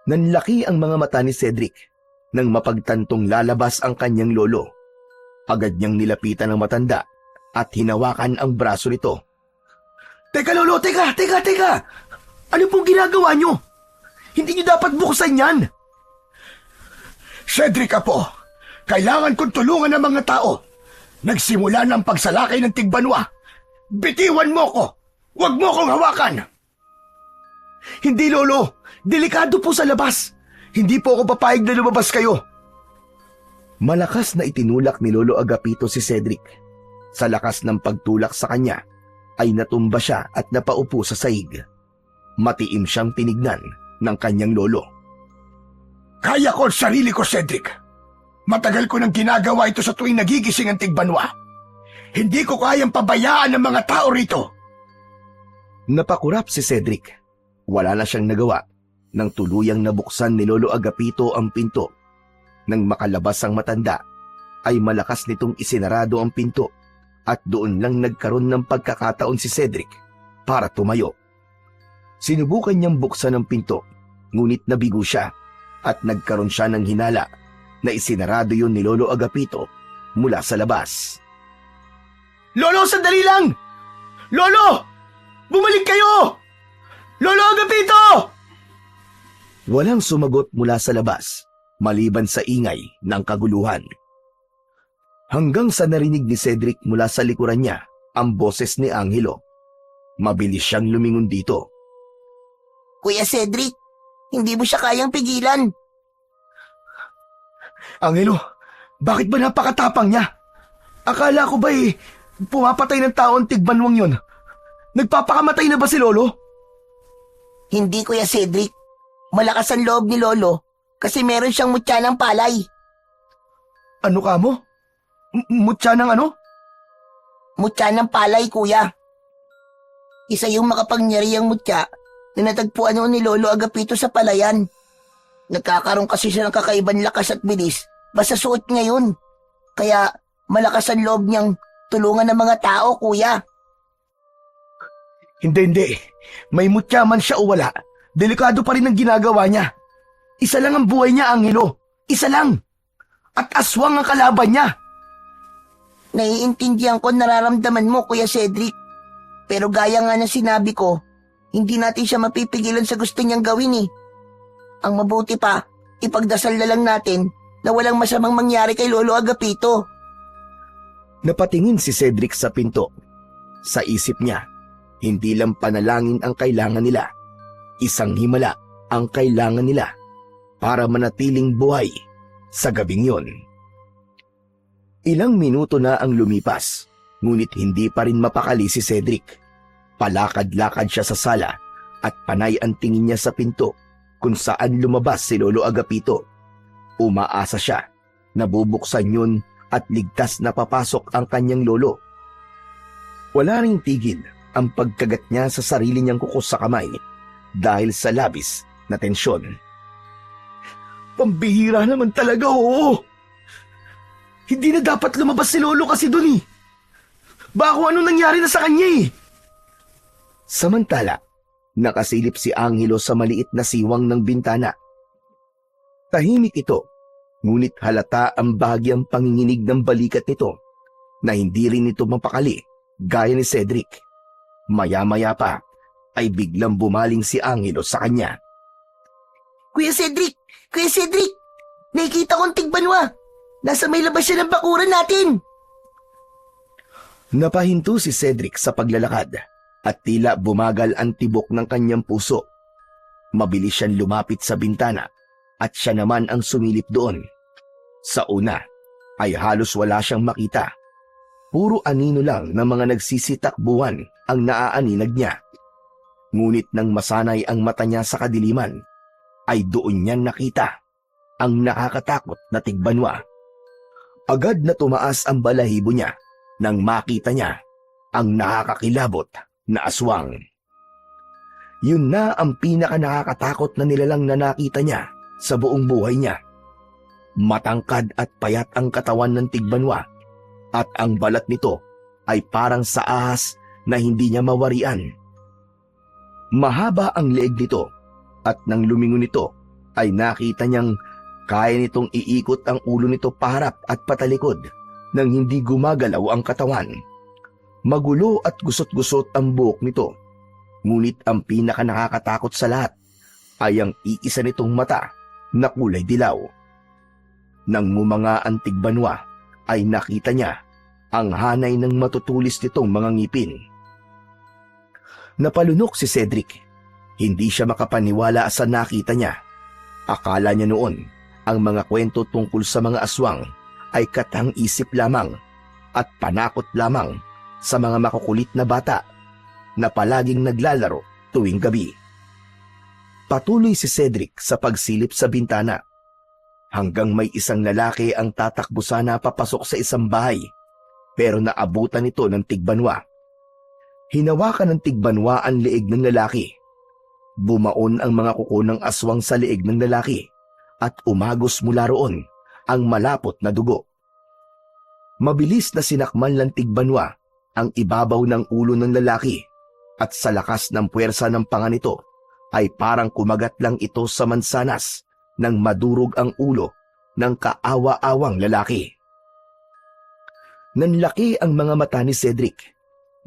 Speaker 1: Nanlaki ang mga mata ni Cedric nang mapagtantong lalabas ang kanyang lolo. Agad niyang nilapitan ang matanda at hinawakan ang braso nito.
Speaker 2: Teka lolo, teka! Ano pong ginagawa nyo? Hindi nyo dapat buksan yan! Cedric apo, kailangan kong tulungan ng mga tao. Nagsimula ng pagsalakay ng tigbanwa. Bitiwan mo ko! Huwag mo kong hawakan! Hindi lolo, delikado po sa labas. Hindi po ako papayag na lumabas kayo.
Speaker 1: Malakas na itinulak ni Lolo Agapito si Cedric. Sa lakas ng pagtulak sa kanya, ay natumba siya at napaupo sa saig. Matiim siyang tinignan ng kanyang lolo.
Speaker 2: Kaya ko ang sarili ko, Cedric. Matagal ko nang ginagawa ito sa tuwing nagigising ang tigbanwa. Hindi ko kayang pabayaan ng mga tao rito.
Speaker 1: Napakurap si Cedric. Wala na siyang nagawa nang tuluyang nabuksan ni Lolo Agapito ang pinto. Nang makalabas ang matanda, ay malakas nitong isinarado ang pinto at doon lang nagkaroon ng pagkakataon si Cedric para tumayo. Sinubukan niyang buksan ang pinto, ngunit nabigo siya at nagkaroon siya ng hinala na isinarado yun ni Lolo Agapito mula sa labas.
Speaker 2: Lolo, sandali lang! Lolo! Bumalik kayo! Lolo Agapito!
Speaker 1: Walang sumagot mula sa labas, maliban sa ingay ng kaguluhan. Hanggang sa narinig ni Cedric mula sa likuran niya ang boses ni Angelo. Mabilis siyang lumingon dito.
Speaker 3: Kuya Cedric, hindi mo siya kayang pigilan.
Speaker 2: Angelo, bakit ba napakatapang niya? Akala ko ba pumapatay ng tao ang tigbanwang yun? Nagpapakamatay na ba si Lolo?
Speaker 3: Hindi, Kuya Cedric. Malakas ang loob ni Lolo kasi meron siyang mutya ng palay.
Speaker 2: Ano ka mo? Mutya ng ano?
Speaker 3: Mutya ng palay, Kuya. Isa yung makapangyarihang mutya na natagpuan noon ni Lolo Agapito sa palayan. Nagkakaroon kasi siya ng kakaibang lakas at bilis basta suot niya yun. Kaya malakas ang loob niyang tulungan ng mga tao, Kuya.
Speaker 2: Hindi. May mutya man siya o wala, delikado pa rin ang ginagawa niya. Isa lang ang buhay niya, Angelo. Isa lang. At aswang ang kalaban niya.
Speaker 3: Naiintindihan ko nararamdaman mo, Kuya Cedric. Pero gaya nga na sinabi ko, hindi natin siya mapipigilan sa gusto niyang gawin eh. Ang mabuti pa, ipagdasal na lang natin na walang masamang mangyari kay Lolo Agapito.
Speaker 1: Napatingin si Cedric sa pinto. Sa isip niya, hindi lang panalangin ang kailangan nila. Isang himala ang kailangan nila para manatiling buhay sa gabing yon. Ilang minuto na ang lumipas, ngunit hindi pa rin mapakali si Cedric. Palakad-lakad siya sa sala at panay ang tingin niya sa pinto kung saan lumabas si Lolo Agapito. Umaasa siya na bubuksan yun at ligtas na papasok ang kanyang lolo. Wala ring tigil ang pagkagat niya sa sarili niyang kuko sa kamay dahil sa labis na tensyon.
Speaker 2: Pambihira naman talaga, oo. Hindi na dapat lumabas si Lolo kasi dun eh. Bako ano nangyari na sa kanya eh.
Speaker 1: Samantala, nakasilip si Angelo sa maliit na siwang ng bintana. Tahimik ito, ngunit halata ang bahagyang panginginig ng balikat nito na hindi rin ito mapakali gaya ni Cedric. Maya-maya pa ay biglang bumaling si Angelo sa kanya.
Speaker 3: Kuya Cedric! Nakikita kong tigbanwa! Nasa may labas siya ng bakuran natin!
Speaker 1: Napahinto si Cedric sa paglalakad at tila bumagal ang tibok ng kanyang puso. Mabilis siyang lumapit sa bintana at siya naman ang sumilip doon. Sa una ay halos wala siyang makita. Puro anino lang ng mga nagsisitakbuhan ang naaaninag niya. Ngunit nang masanay ang mata niya sa kadiliman, ay doon niya nakita ang nakakatakot na tigbanwa. Agad na tumaas ang balahibo niya nang makita niya ang nakakakilabot na aswang. Yun na ang pinaka nakakatakot na nilalang na nakita niya sa buong buhay niya. Matangkad at payat ang katawan ng tigbanwa at ang balat nito ay parang sa ahas na hindi niya mawarian. Mahaba ang leeg nito at nang lumingon nito ay nakita niyang kaya nitong iikot ang ulo nito paharap at patalikod nang hindi gumagalaw ang katawan. Magulo at gusot-gusot ang buhok nito, ngunit ang pinaka nakakatakot sa lahat ay ang iisa nitong mata na kulay dilaw. Nang ngumanga ang tigbanwa ay nakita niya ang hanay ng matutulis nitong mga ngipin. Napalunok si Cedric. Hindi siya makapaniwala sa nakita niya. Akala niya noon ang mga kwento tungkol sa mga aswang ay katang-isip lamang at panakot lamang sa mga makukulit na bata na palaging naglalaro tuwing gabi. Patuloy si Cedric sa pagsilip sa bintana hanggang may isang lalaki ang tatakbo sana papasok sa isang bahay, pero naabutan ito ng tigbanwa. Hinawakan ng tigbanwa ang leeg ng lalaki. Bumaon ang mga kuko ng aswang sa leeg ng lalaki at umagos mula roon ang malapot na dugo. Mabilis na sinakmal ng tigbanwa ang ibabaw ng ulo ng lalaki at sa lakas ng puwersa ng panga nito ay parang kumagat lang ito sa mansanas nang madurog ang ulo ng kaawa-awang lalaki. Nanlaki ang mga mata ni Cedric.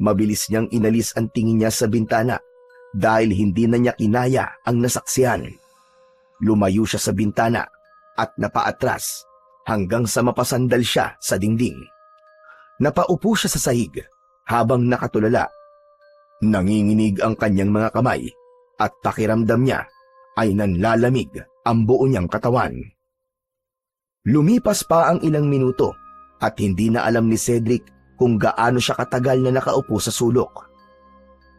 Speaker 1: Mabilis niyang inalis ang tingin niya sa bintana dahil hindi na niya kinaya ang nasaksihan. Lumayo siya sa bintana at napaatras hanggang sa mapasandal siya sa dingding. Napaupo siya sa sahig habang nakatulala. Nanginginig ang kanyang mga kamay at pakiramdam niya ay nanlalamig ang buo niyang katawan. Lumipas pa ang ilang minuto at hindi na alam ni Cedric kung gaano siya katagal na nakaupo sa sulok.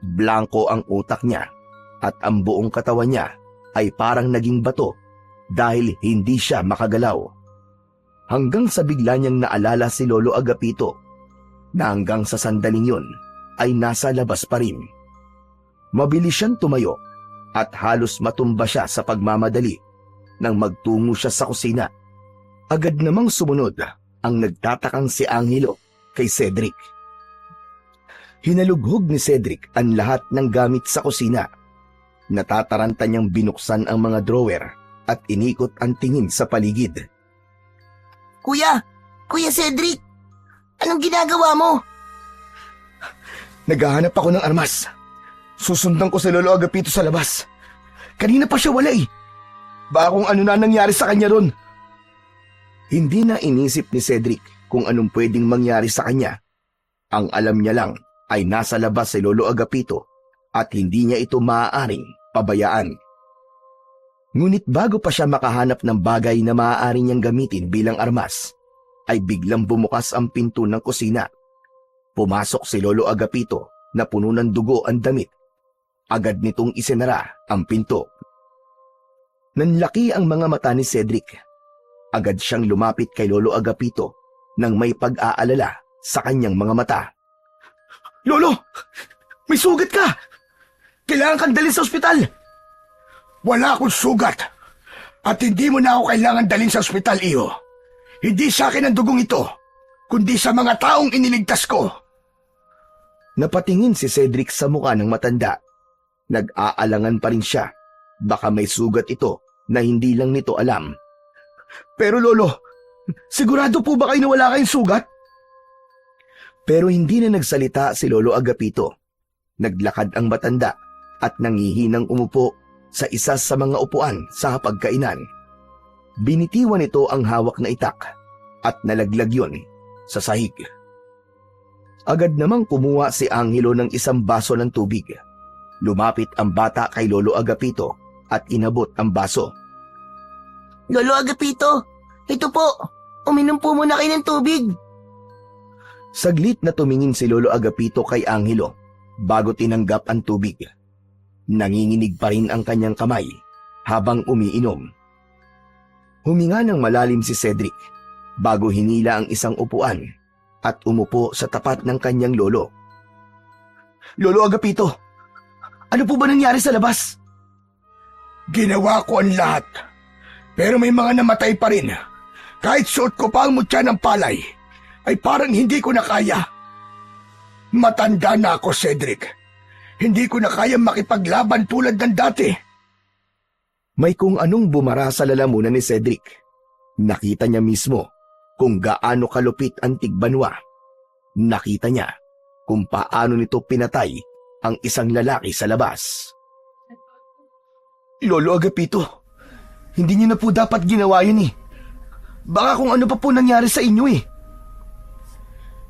Speaker 1: Blanko ang utak niya at ang buong katawan niya ay parang naging bato dahil hindi siya makagalaw. Hanggang sa bigla niyang naalala si Lolo Agapito na hanggang sa sandaling yun ay nasa labas pa rin. Mabilis siyang tumayo at halos matumba siya sa pagmamadali nang magtungo siya sa kusina. Agad namang sumunod ang nagtatakang si Angelo kay Cedric. Hinalughog ni Cedric ang lahat ng gamit sa kusina. Natataranta niyang binuksan ang mga drawer at inikot ang tingin sa paligid.
Speaker 3: Kuya! Kuya Cedric! Anong ginagawa mo?
Speaker 2: Naghahanap ako ng armas. Susundan ko si Lolo Agapito sa labas. Kanina pa siya wala eh. Baka kung ano na nangyari sa kanya ron.
Speaker 1: Hindi na inisip ni Cedric kung anong pwedeng mangyari sa kanya. Ang alam niya lang ay nasa labas si Lolo Agapito at hindi niya ito maaaring pabayaan. Ngunit bago pa siya makahanap ng bagay na maaari niyang gamitin bilang armas, ay biglang bumukas ang pinto ng kusina. Pumasok si Lolo Agapito na puno ng dugo ang damit. Agad nitong isinara ang pinto. Nanlaki ang mga mata ni Cedric. Agad siyang lumapit kay Lolo Agapito nang may pag-aalala sa kanyang mga mata.
Speaker 2: Lolo! May sugat ka! Kailangan kang dalhin sa ospital! Wala akong sugat at hindi mo na ako kailangan dalhin sa ospital, iyo. Hindi sa akin ang dugong ito, kundi sa mga taong iniligtas ko.
Speaker 1: Napatingin si Cedric sa mukha ng matanda. Nag-aalangan pa rin siya. Baka may sugat ito na hindi lang nito alam.
Speaker 2: Pero Lolo, sigurado po ba kayo na wala kayong sugat?
Speaker 1: Pero hindi na nagsalita si Lolo Agapito. Naglakad ang matanda at nangihinang umupo sa isa sa mga upuan sa hapagkainan. Binitiwan nito ang hawak na itak at nalaglag yun sa sahig. Agad namang kumuha si Angelo ng isang baso ng tubig. Lumapit ang bata kay Lolo Agapito at inabot ang baso.
Speaker 3: Lolo Agapito, ito po. Uminom po muna kayo ng tubig.
Speaker 1: Saglit na tumingin si Lolo Agapito kay Angelo bago tinanggap ang tubig. Nanginginig pa rin ang kanyang kamay habang umiinom. Huminga ng malalim si Cedric bago hinila ang isang upuan at umupo sa tapat ng kanyang lolo.
Speaker 2: Lolo Agapito, ano po ba nangyari sa labas? Ginawa ko ang lahat, pero may mga namatay pa rin Kahit suot ko pa ang mutya ng palay, ay parang hindi ko na kaya. Matanda na ako, Cedric. Hindi ko na kaya makipaglaban tulad ng dati.
Speaker 1: May kung anong bumara sa lalamunan ni Cedric. Nakita niya mismo kung gaano kalupit ang tigbanwa. Nakita niya kung paano nito pinatay ang isang lalaki sa labas. Lolo Agapito, hindi niyo na po dapat ginawa yun eh. Baka kung ano pa po nangyari sa inyo eh.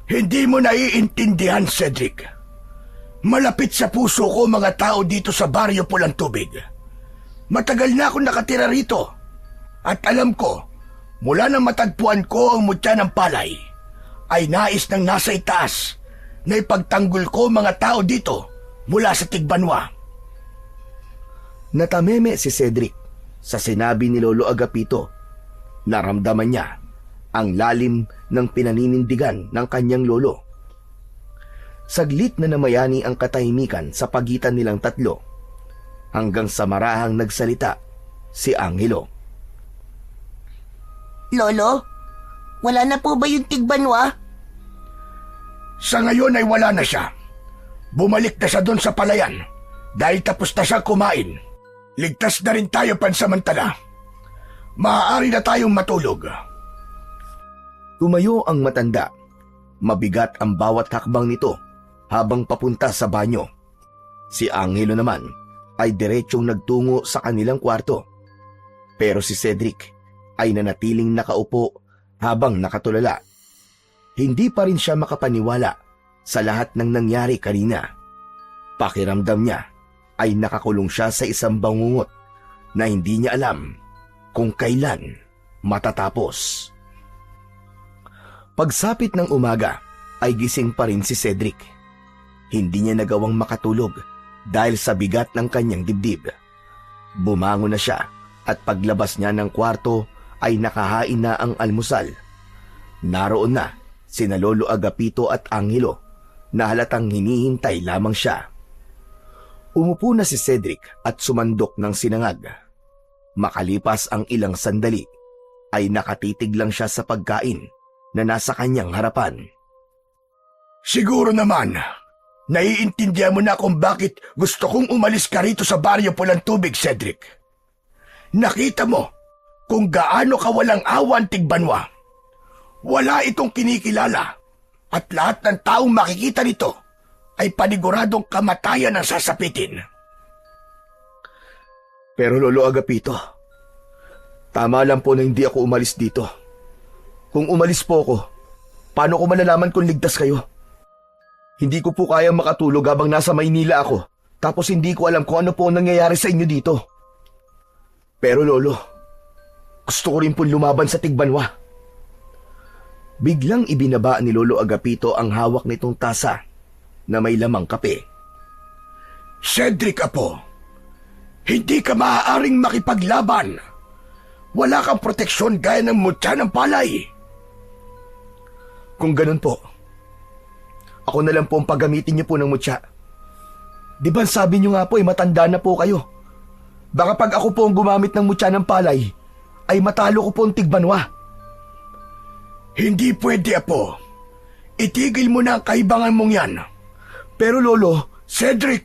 Speaker 2: Hindi mo naiintindihan, Cedric. Malapit sa puso ko mga tao dito sa Baryo Pulang Tubig. Matagal na akong nakatira rito. At alam ko, mula nang matagpuan ko ang mutya ng palay, ay nais nang nasa itaas na ipagtanggol ko mga tao dito mula sa Tigbanwa.
Speaker 1: Natameme si Cedric sa sinabi ni Lolo Agapito. Naramdaman niya ang lalim ng pinaninindigan ng kanyang lolo. Saglit na namayani ang katahimikan sa pagitan nilang tatlo hanggang sa marahang nagsalita si Angelo.
Speaker 3: Lolo, wala na po ba yung Tigbanwa?
Speaker 2: Sa ngayon ay wala na siya. Bumalik na siya doon sa palayan dahil tapos na siya kumain. Ligtas na rin tayo pansamantala. Maaari na tayong matulog.
Speaker 1: Tumayo ang matanda. Mabigat ang bawat hakbang nito habang papunta sa banyo. Si Angelo naman ay diretsyong nagtungo sa kanilang kwarto. Pero si Cedric ay nanatiling nakaupo habang nakatulala. Hindi pa rin siya makapaniwala sa lahat ng nangyari kanina. Pakiramdam niya ay nakakulong siya sa isang bangungot na hindi niya alam kung kailan matatapos. Pagsapit ng umaga ay gising pa rin si Cedric. Hindi niya nagawang makatulog dahil sa bigat ng kanyang dibdib. Bumangon na siya at paglabas niya ng kwarto ay nakahain na ang almusal. Naroon na sina Lolo Agapito at Angelo na halatang hinihintay lamang siya. Umupo na si Cedric at sumandok ng sinangag. Makalipas ang ilang sandali, ay nakatitig lang siya sa pagkain na nasa kanyang harapan.
Speaker 2: Siguro naman, naiintindihan mo na kung bakit gusto kong umalis ka rito sa Baryo Pulang Tubig, Cedric. Nakita mo kung gaano kawalang awa ang Tigbanwa. Wala itong kinikilala at lahat ng taong makikita nito ay paniguradong kamatayan ang sasapitin.
Speaker 1: Pero Lolo Agapito, tama lang po na hindi ako umalis dito. Kung umalis po ako, paano ko malalaman kung ligtas kayo? Hindi ko po kayang makatulog habang nasa Maynila ako, tapos hindi ko alam kung ano po ang nangyayari sa inyo dito. Pero Lolo, gusto ko rin po lumaban sa Tigbanwa. Biglang ibinaba ni Lolo Agapito ang hawak nitong tasa na may lamang kape.
Speaker 2: Cedric Apo, hindi ka maaaring makipaglaban. Wala kang proteksyon gaya ng mutya ng palay.
Speaker 1: Kung ganun po, ako na lang po ang paggamitin niyo po ng mutya. Di ba sabi niyo nga po matanda na po kayo? Baka pag ako po ang gumamit ng mutya ng palay, ay matalo ko po ang Tigbanwa.
Speaker 2: Hindi pwede, Apo. Itigil mo na ang kaibangan mong yan.
Speaker 1: Pero Lolo,
Speaker 2: Cedric,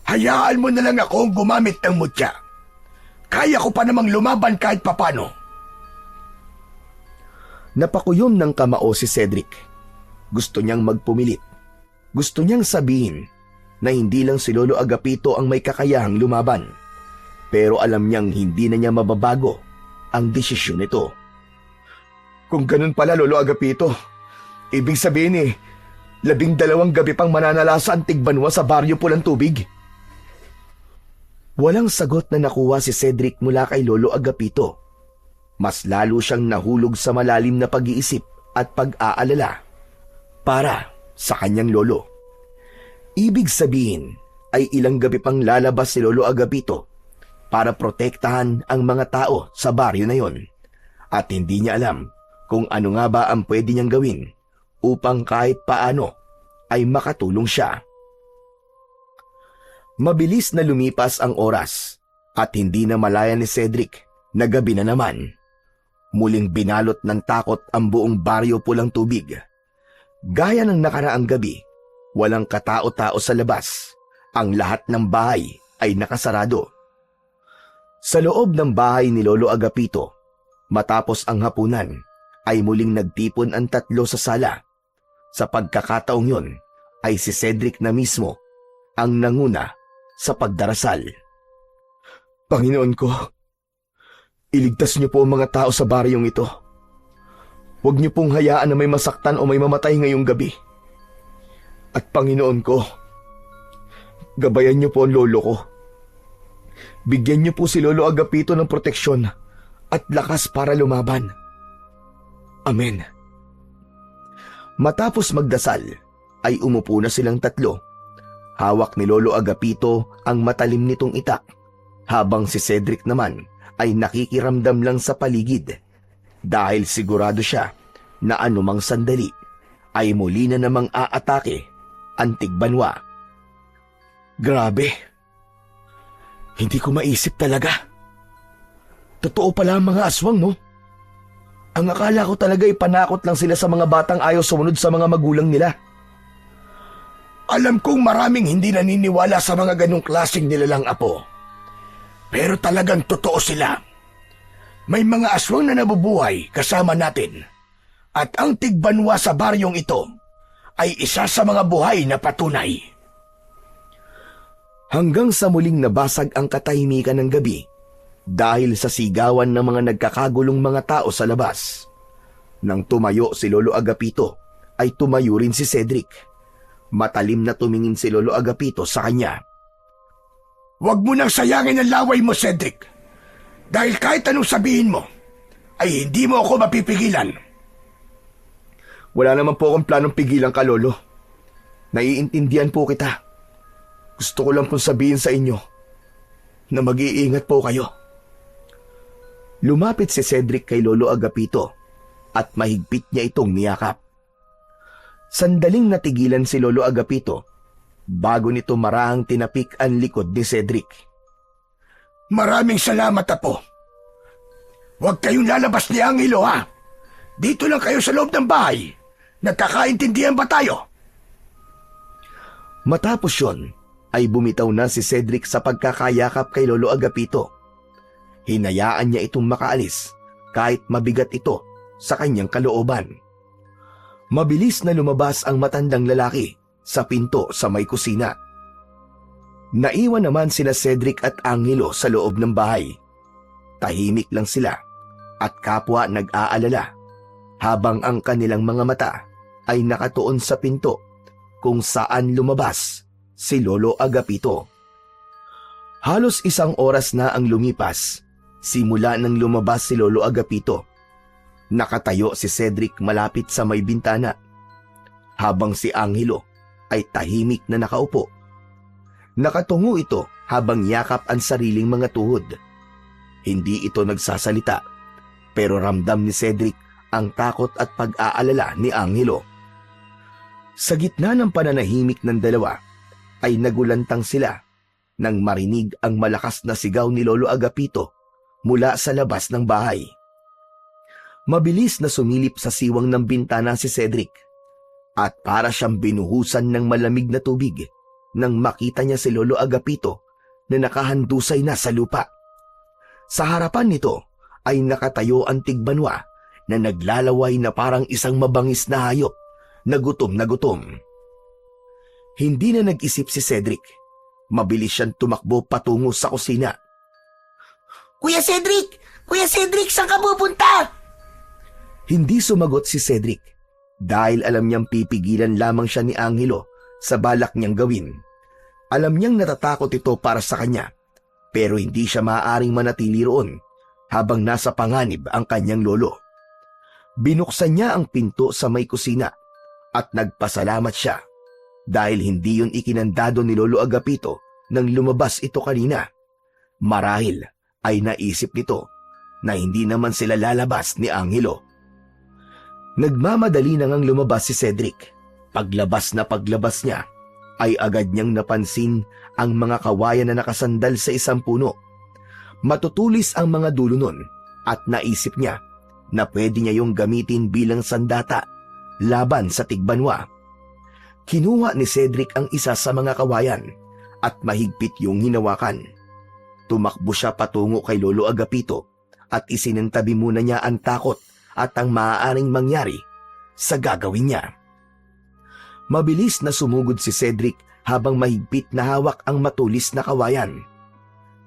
Speaker 2: hayaan mo na lang ako gumamit ng mutya. Kaya ko pa namang lumaban kahit papano.
Speaker 1: napakuyom ng kamao si Cedric. Gusto niyang magpumilit. Gusto niyang sabihin na hindi lang si Lolo Agapito ang may kakayahang lumaban. Pero alam niyang hindi na niya mababago ang desisyon nito. Kung ganun pala, Lolo Agapito, ibig sabihin 12 gabi pang mananalasa ang Tigbanwa sa Baryo Pulang Tubig. Walang sagot na nakuha si Cedric mula kay Lolo Agapito. Mas lalo siyang nahulog sa malalim na pag-iisip at pag-aalala para sa kanyang lolo. Ibig sabihin ay ilang gabi pang lalabas si Lolo Agapito para protektahan ang mga tao sa baryo na yon. At hindi niya alam kung ano nga ba ang pwede niyang gawin upang kahit paano ay makatulong siya. Mabilis na lumipas ang oras at hindi na malaya ni Cedric na gabi na naman. Muling binalot ng takot ang buong baryo pulang tubig. Gaya ng nakaraang gabi, walang katao-tao sa labas. Ang lahat ng bahay ay nakasarado. Sa loob ng bahay ni Lolo Agapito, matapos ang hapunan, ay muling nagtipon ang tatlo sa sala. Sa pagkakataong yon, ay si Cedric na mismo ang nanguna sa pagdarasal. Panginoon ko, iligtas niyo po ang mga tao sa baryong ito. Huwag niyo pong hayaan na may masaktan o may mamatay ngayong gabi. At Panginoon ko, gabayan niyo po ang lolo ko. Bigyan niyo po si Lolo Agapito ng proteksyon at lakas para lumaban. Amen. Matapos magdasal, ay umupo na silang tatlo. Hawak ni Lolo Agapito ang matalim nitong itak, habang si Cedric naman ay nakikiramdam lang sa paligid dahil sigurado siya na anumang sandali ay muli na namang aatake ang Tigbanwa. Grabe! Hindi ko maisip talaga. Totoo pala ang mga aswang, no? Ang akala ko talaga ay panakot lang sila sa mga batang ayaw sumunod sa mga magulang nila.
Speaker 2: Alam kong maraming hindi naniniwala sa mga ganong klaseng nilalang apo. Pero talagang totoo sila. May mga aswang na nabubuhay kasama natin. At ang Tigbanwa sa baryong ito ay isa sa mga buhay na patunay.
Speaker 1: Hanggang sa muling nabasag ang katahimikan ng gabi dahil sa sigawan ng mga nagkakagulong mga tao sa labas. Nang tumayo si Lolo Agapito, ay tumayo rin si Cedric. Matalim na tumingin si Lolo Agapito sa kanya.
Speaker 2: Huwag mo nang sayangin ang laway mo, Cedric. Dahil kahit anong sabihin mo, ay hindi mo ako mapipigilan.
Speaker 1: Wala naman po akong planong pigilan ka, Lolo. Naiintindihan po kita. Gusto ko lang pong sabihin sa inyo na mag-iingat po kayo. Lumapit si Cedric kay Lolo Agapito at mahigpit niya itong niyakap. Sandaling natigilan si Lolo Agapito bago nito marahang tinapik ang likod ni Cedric.
Speaker 2: Maraming salamat, apo. Huwag kayong lalabas ni Angelo, ha? Dito lang kayo sa loob ng bahay. Nagkakaintindihan ba tayo?
Speaker 1: Matapos yon, ay bumitaw na si Cedric sa pagkakayakap kay Lolo Agapito. Hinayaan niya itong makaalis kahit mabigat ito sa kanyang kalooban. Mabilis na lumabas ang matandang lalaki sa pinto sa may kusina. Naiwan naman sina Cedric at Angelo sa loob ng bahay. Tahimik lang sila at kapwa nag-aalala habang ang kanilang mga mata ay nakatuon sa pinto kung saan lumabas si Lolo Agapito. Halos 1 oras na ang lumipas simula nang lumabas si Lolo Agapito. Nakatayo si Cedric malapit sa may bintana, habang si Angelo ay tahimik na nakaupo. Nakatungo ito habang yakap ang sariling mga tuhod. Hindi ito nagsasalita, pero ramdam ni Cedric ang takot at pag-aalala ni Angelo. Sa gitna ng pananahimik ng dalawa, ay nagulantang sila nang marinig ang malakas na sigaw ni Lolo Agapito mula sa labas ng bahay. Mabilis na sumilip sa siwang ng bintana si Cedric at para siyang binuhusan ng malamig na tubig nang makita niya si Lolo Agapito na nakahandusay na sa lupa. Sa harapan nito ay nakatayo ang Tigbanwa na naglalaway na parang isang mabangis na hayop na gutom na gutom. Hindi na nag-isip si Cedric. Mabilis siyang tumakbo patungo sa kusina.
Speaker 3: Kuya Cedric! Kuya Cedric, saan ka pupunta?
Speaker 1: Hindi sumagot si Cedric dahil alam niyang pipigilan lamang siya ni Angelo sa balak niyang gawin. Alam niyang natatakot ito para sa kanya, pero hindi siya maaaring manatili roon habang nasa panganib ang kanyang lolo. Binuksan niya ang pinto sa may kusina at nagpasalamat siya dahil hindi yun ikinandado ni Lolo Agapito nang lumabas ito kanina. Marahil ay naisip nito na hindi naman sila lalabas ni Angelo. Nagmamadali na ngang lumabas si Cedric. Paglabas niya, ay agad niyang napansin ang mga kawayan na nakasandal sa isang puno. Matutulis ang mga dulo nun at naisip niya na pwede niya yung gamitin bilang sandata laban sa Tigbanwa. Kinuha ni Cedric ang isa sa mga kawayan at mahigpit yung hinawakan. Tumakbo siya patungo kay Lolo Agapito at isinantabi muna niya ang takot at ang maaaring mangyari sa gagawin niya. Mabilis na sumugod si Cedric habang mahigpit na hawak ang matulis na kawayan.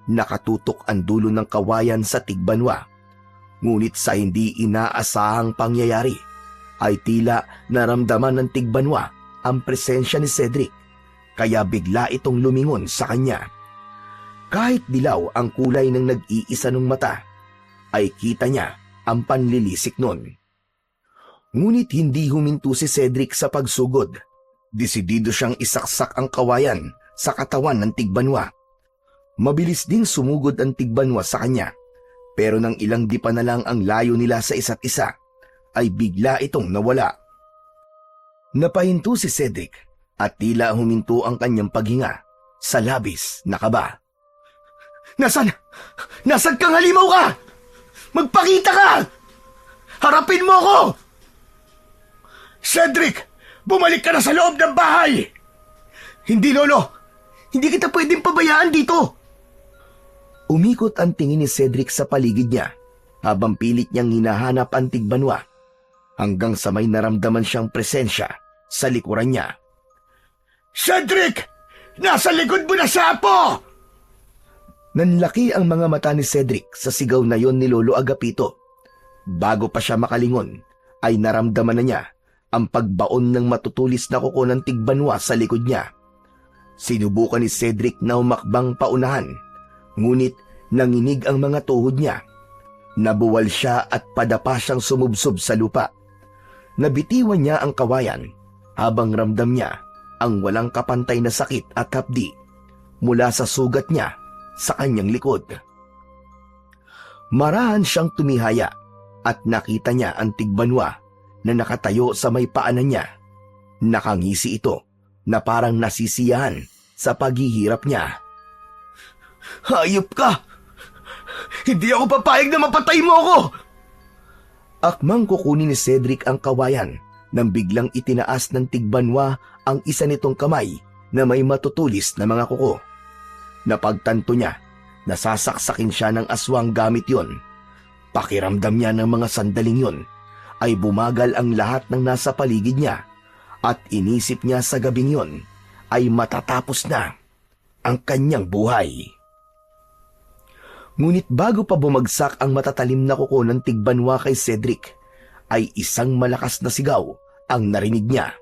Speaker 1: Nakatutok ang dulo ng kawayan sa Tigbanwa. Ngunit sa hindi inaasahang pangyayari, ay tila naramdaman ng Tigbanwa ang presensya ni Cedric, kaya bigla itong lumingon sa kanya. Kahit dilaw ang kulay ng nag-iisa ng mata, ay kita niya ang panlilisik nun. Ngunit hindi huminto si Cedric sa pagsugod. Desidido siyang isaksak ang kawayan sa katawan ng Tigbanwa. Mabilis ding sumugod ang Tigbanwa sa kanya, pero nang ilang dipa na lang ang layo nila sa isa't isa, ay bigla itong nawala. Napahinto si Cedric at tila huminto ang kanyang paghinga sa labis na kaba.
Speaker 2: Nasaan? Nasaan kang halimaw ka? Magpakita ka! Harapin mo ako! Cedric! Bumalik ka na sa loob ng bahay! Hindi, Lolo! Hindi kita pwedeng pabayaan dito!
Speaker 1: Umikot ang tingin ni Cedric sa paligid niya habang pilit niyang hinahanap ang Tigbanwa hanggang sa may naramdaman siyang presensya sa likuran niya.
Speaker 2: Cedric! Nasa likod mo na siya po!
Speaker 1: Nanlaki ang mga mata ni Cedric sa sigaw na yon ni Lolo Agapito. Bago pa siya makalingon, ay naramdaman na niya ang pagbaon ng matutulis na kuko ng Tigbanwa sa likod niya. Sinubukan ni Cedric na umakbang paunahan, ngunit nanginig ang mga tuhod niya. Nabuwal siya at padapa siyang sumubsob sa lupa. Nabitiwan niya ang kawayan habang ramdam niya ang walang kapantay na sakit at hapdi mula sa sugat niya sa kanyang likod. Marahan siyang tumihaya at nakita niya ang Tigbanwa na nakatayo sa may paanan niya. Nakangisi ito na parang nasisiyahan sa paghihirap niya.
Speaker 2: Hayop ka! Hindi ako papayag na mapatay mo ako!
Speaker 1: Akmang kukunin ni Cedric ang kawayan nang biglang itinaas ng Tigbanwa ang isa nitong kamay na may matutulis na mga kuko. Napagtanto niya na sasaksakin siya ng aswang gamit yon. Pakiramdam niya ng mga sandaling yon ay bumagal ang lahat ng nasa paligid niya at inisip niya sa gabing yon ay matatapos na ang kanyang buhay. Ngunit bago pa bumagsak ang matatalim na kuko ng Tigbanwa kay Cedric, ay isang malakas na sigaw ang narinig niya.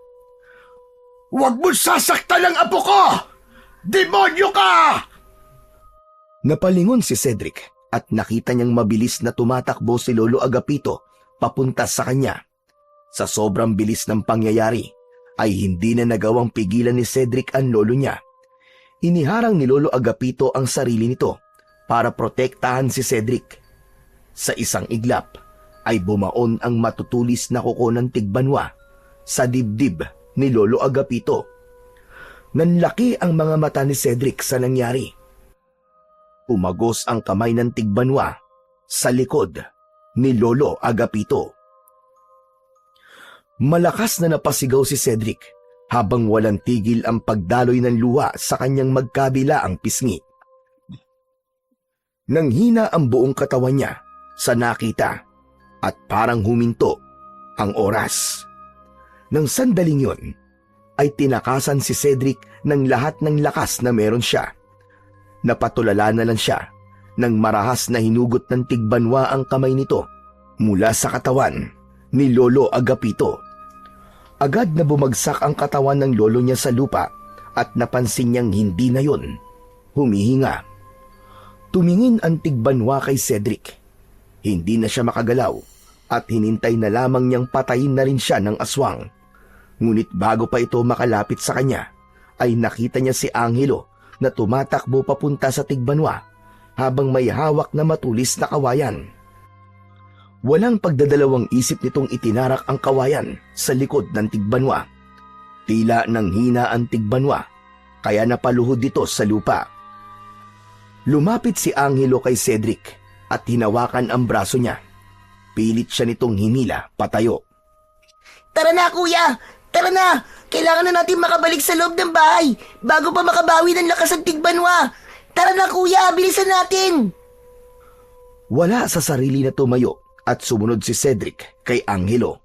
Speaker 2: Huwag mo sasaktan ang apo ko! Demonyo ka!
Speaker 1: Napalingon si Cedric at nakita niyang mabilis na tumatakbo si Lolo Agapito papunta sa kanya. Sa sobrang bilis ng pangyayari, ay hindi na nagawang pigilan ni Cedric ang lolo niya. Iniharang ni Lolo Agapito ang sarili nito para protektahan si Cedric. Sa isang iglap, ay bumaon ang matutulis na kuko ng Tigbanwa sa dibdib ni Lolo Agapito. Nanlaki ang mga mata ni Cedric sa nangyari. Umagos ang kamay ng Tigbanwa sa likod ni Lolo Agapito. Malakas na napasigaw si Cedric habang walang tigil ang pagdaloy ng luha sa kanyang magkabilaang pisngi. Nanghina ang buong katawan niya sa nakita at parang huminto ang oras. Nang sandaling yon, ay tinakasan si Cedric ng lahat ng lakas na meron siya. Napatulala na lang siya nang marahas na hinugot ng Tigbanwa ang kamay nito mula sa katawan ni Lolo Agapito. Agad na bumagsak ang katawan ng lolo niya sa lupa at napansin niyang hindi na yon humihinga. Tumingin ang Tigbanwa kay Cedric. Hindi na siya makagalaw at hinintay na lamang niyang patayin na rin siya ng aswang. Ngunit bago pa ito makalapit sa kanya, ay nakita niya si Angelo na tumatakbo papunta sa Tigbanwa habang may hawak na matulis na kawayan. Walang pagdadalawang isip nitong itinarak ang kawayan sa likod ng Tigbanwa. Tila nanghina ang Tigbanwa, kaya napaluhod dito sa lupa. Lumapit si Angelo kay Cedric at hinawakan ang braso niya. pilit siya nitong hinila patayo.
Speaker 3: Tara na, kuya! Tara na! Kailangan na natin makabalik sa loob ng bahay bago pa makabawi ng lakas ang tigbanwa. Tara na, kuya! Bilisan natin!
Speaker 1: Wala sa sarili na tumayo at sumunod si Cedric kay Angelo.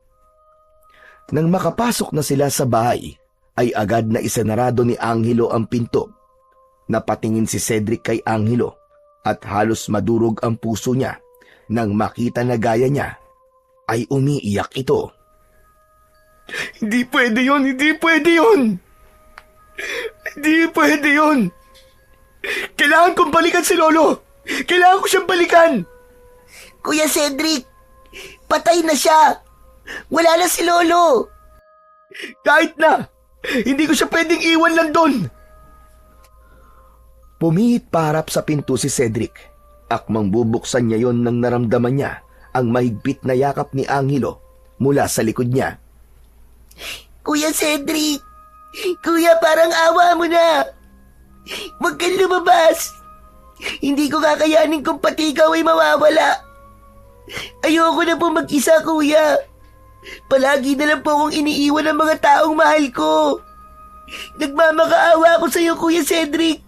Speaker 1: Nang makapasok na sila sa bahay, ay agad na isinarado ni Angelo ang pinto. Napatingin si Cedric kay Angelo at halos madurog ang puso niya nang makita na gaya niya ay umiiyak ito.
Speaker 2: Hindi pwede yun! Hindi pwede yun! Hindi pwede yun! Kailangan kong balikan si Lolo! Kailangan ko siyang balikan!
Speaker 3: Kuya Cedric, patay na siya! Wala na si Lolo!
Speaker 2: Kahit na! Hindi ko siya pwedeng iwan lang doon!
Speaker 1: Pumihit paharap sa pinto si Cedric. Akmang bubuksan niya yon nang naramdaman niya ang mahigpit na yakap ni Angelo mula sa likod niya.
Speaker 3: Kuya Cedric! Kuya, parang awa mo na! Huwag kang lumabas! Hindi ko kakayanin kung pati ikaw ay mawawala! Ayoko na po mag-isa, kuya! Palagi na lang po akong iniiwan ng mga taong mahal ko! Nagmamakaawa ako sa iyo, Kuya Cedric!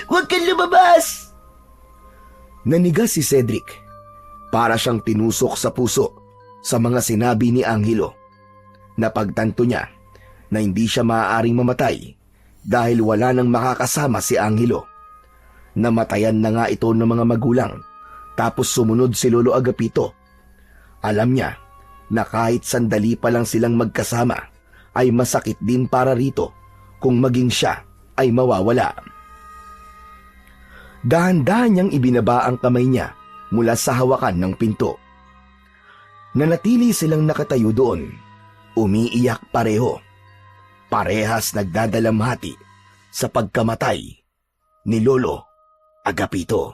Speaker 3: Huwag kang lumabas!
Speaker 1: Nanigas si Cedric. Para siyang tinusok sa puso sa mga sinabi ni Angelo. Napagtanto niya na hindi siya maaaring mamatay dahil wala nang makakasama si Angelo. Namatayan na nga ito ng mga magulang tapos sumunod si Lolo Agapito. Alam niya na kahit sandali pa lang silang magkasama ay masakit din para rito kung maging siya ay mawawala. Dahan-dahan niyang ibinaba ang kamay niya mula sa hawakan ng pinto. Nanatili silang nakatayo doon. Umiiyak pareho. Parehas nagdadalamhati sa pagkamatay ni Lolo Agapito.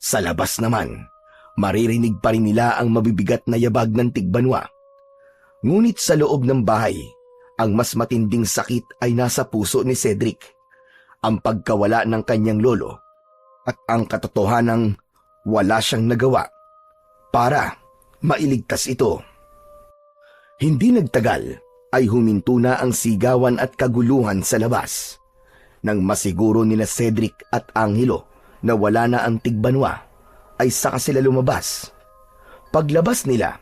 Speaker 1: Sa labas naman, maririnig pa rin nila ang mabibigat na yabag ng tigbanwa. Ngunit sa loob ng bahay, ang mas matinding sakit ay nasa puso ni Cedric. Ang pagkawala ng kanyang lolo at ang katotohanang wala siyang nagawa para mailigtas ito. Hindi nagtagal ay huminto na ang sigawan at kaguluhan sa labas. Nang masiguro nila Cedric at Angelo na wala na ang tigbanwa, ay saka sila lumabas. Paglabas nila,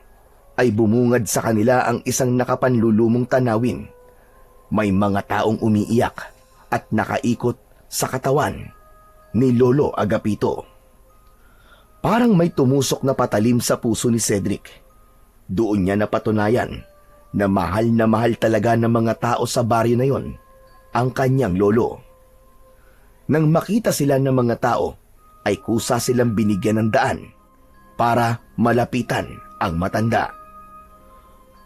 Speaker 1: ay bumungad sa kanila ang isang nakapanlulumong tanawin. May mga taong umiiyak at nakaikot sa katawan ni Lolo Agapito. Parang may tumusok na patalim sa puso ni Cedric. Doon niya napatunayan na mahal talaga ng mga tao sa baryo na yon ang kanyang lolo. Nang makita sila ng mga tao, ay kusa silang binigyan ng daan para malapitan ang matanda.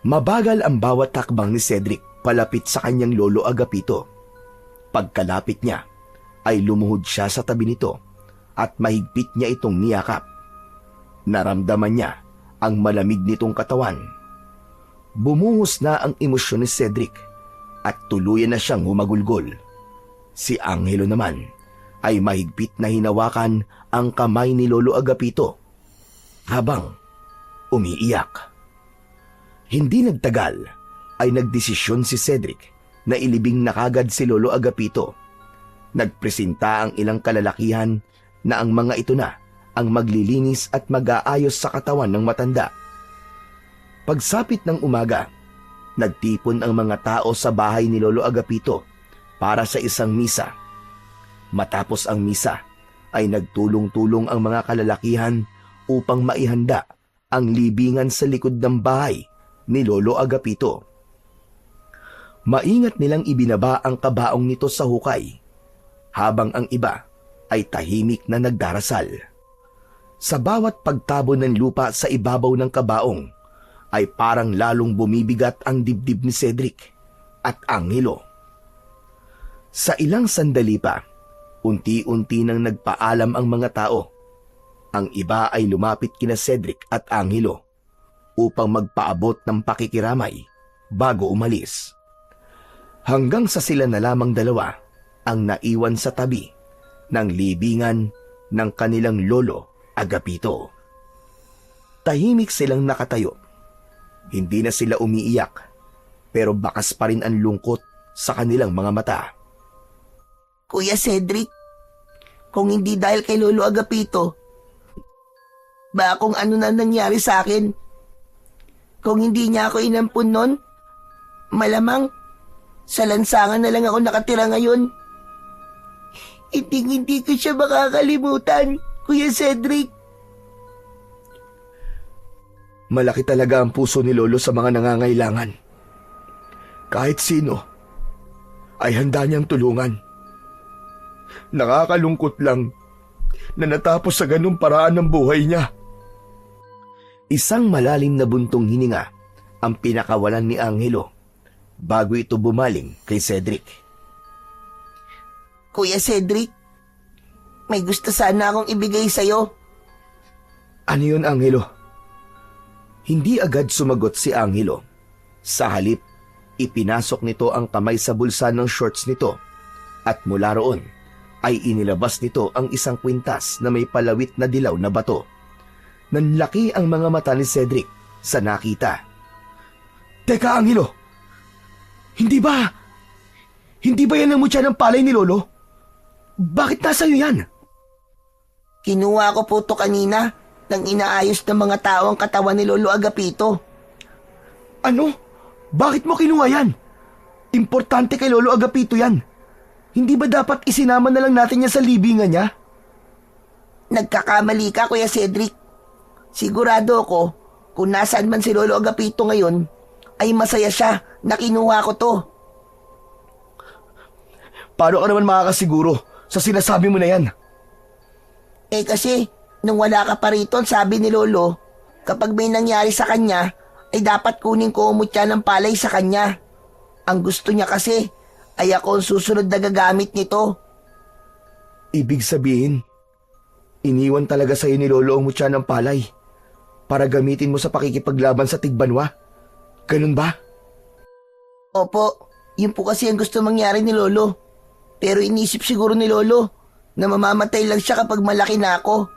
Speaker 1: Mabagal ang bawat takbang ni Cedric palapit sa kanyang Lolo Agapito. Pagkalapit niya, ay lumuhod siya sa tabi nito at mahigpit niya itong niyakap. Naramdaman niya ang malamig nitong katawan. Bumuhos na ang emosyon ni Cedric at tuluyan na siyang humagulgol. Si Angelo naman ay mahigpit na hinawakan ang kamay ni Lolo Agapito habang umiiyak. Hindi nagtagal ay nagdesisyon si Cedric na ilibing na kagad si Lolo Agapito. Nagpresenta ang ilang kalalakihan na ang mga ito na ang maglilinis at mag-aayos sa katawan ng matanda. Pagsapit ng umaga, nagtipon ang mga tao sa bahay ni Lolo Agapito para sa isang misa. Matapos ang misa, ay nagtulong-tulong ang mga kalalakihan upang maihanda ang libingan sa likod ng bahay ni Lolo Agapito. Maingat nilang ibinaba ang kabaong nito sa hukay, habang ang iba ay tahimik na nagdarasal. Sa bawat pagtabo ng lupa sa ibabaw ng kabaong, ay parang lalong bumibigat ang dibdib ni Cedric at Angelo. Sa ilang sandali pa, unti-unti nang nagpaalam ang mga tao. Ang iba ay lumapit kina Cedric at Angelo upang magpaabot ng pakikiramay bago umalis. Hanggang sa sila na lamang dalawa ang naiwan sa tabi ng libingan ng kanilang Lolo Agapito. Tahimik silang nakatayo. Hindi na sila umiiyak, pero bakas pa rin ang lungkot sa kanilang mga mata.
Speaker 3: Kuya Cedric, kung hindi dahil kay Lolo Agapito, ba kung ano na nangyari sa akin? Kung hindi niya ako inampun nun, malamang sa lansangan na lang ako nakatira ngayon. Hindi ko siya makakalimutan, Kuya Cedric.
Speaker 1: Malaki talaga ang puso ni Lolo sa mga nangangailangan. Kahit sino ay handa niyang tulungan. Nakakalungkot lang na natapos sa ganung paraan ng buhay niya. Isang malalim na buntong hininga ang pinakawalan ni Angelo bago ito bumaling kay Cedric.
Speaker 3: Kuya Cedric, may gusto sana akong ibigay sa'yo.
Speaker 1: Ano yun, Angelo? Hindi agad sumagot si Angelo. Sa halip, ipinasok nito ang kamay sa bulsa ng shorts nito at mula roon ay inilabas nito ang isang kwintas na may palawit na dilaw na bato. Nanlaki ang mga mata ni Cedric sa nakita. Teka, Angelo! Hindi ba yan ang mutya ng palay ni Lolo? Bakit nasa iyo yan?
Speaker 3: Kinuha ko po to kanina nang inaayos ng mga tao ang katawan ni Lolo Agapito.
Speaker 1: Ano? Bakit mo kinuha yan? Importante kay Lolo Agapito yan. Hindi ba dapat isinama na lang natin yan sa libingan niya?
Speaker 3: Nagkakamali ka, Kuya Cedric. Sigurado ako, kung nasaan man si Lolo Agapito ngayon, ay masaya siya na kinuha ko to.
Speaker 1: Paano ka naman makakasiguro sa sinasabi mo na yan?
Speaker 3: Kasi, nung wala ka pa rito, sabi ni Lolo, kapag may nangyari sa kanya, ay dapat kunin ko umutya ng palay sa kanya. Ang gusto niya kasi, ay ako ang susunod na gagamit nito.
Speaker 1: Ibig sabihin, iniwan talaga sa'yo ni Lolo ang mutya ng palay para gamitin mo sa pakikipaglaban sa Tigbanwa. Ganun ba?
Speaker 3: Opo, yun po kasi ang gusto mangyari ni Lolo. Pero inisip siguro ni Lolo na mamamatay lang siya kapag malaki na ako.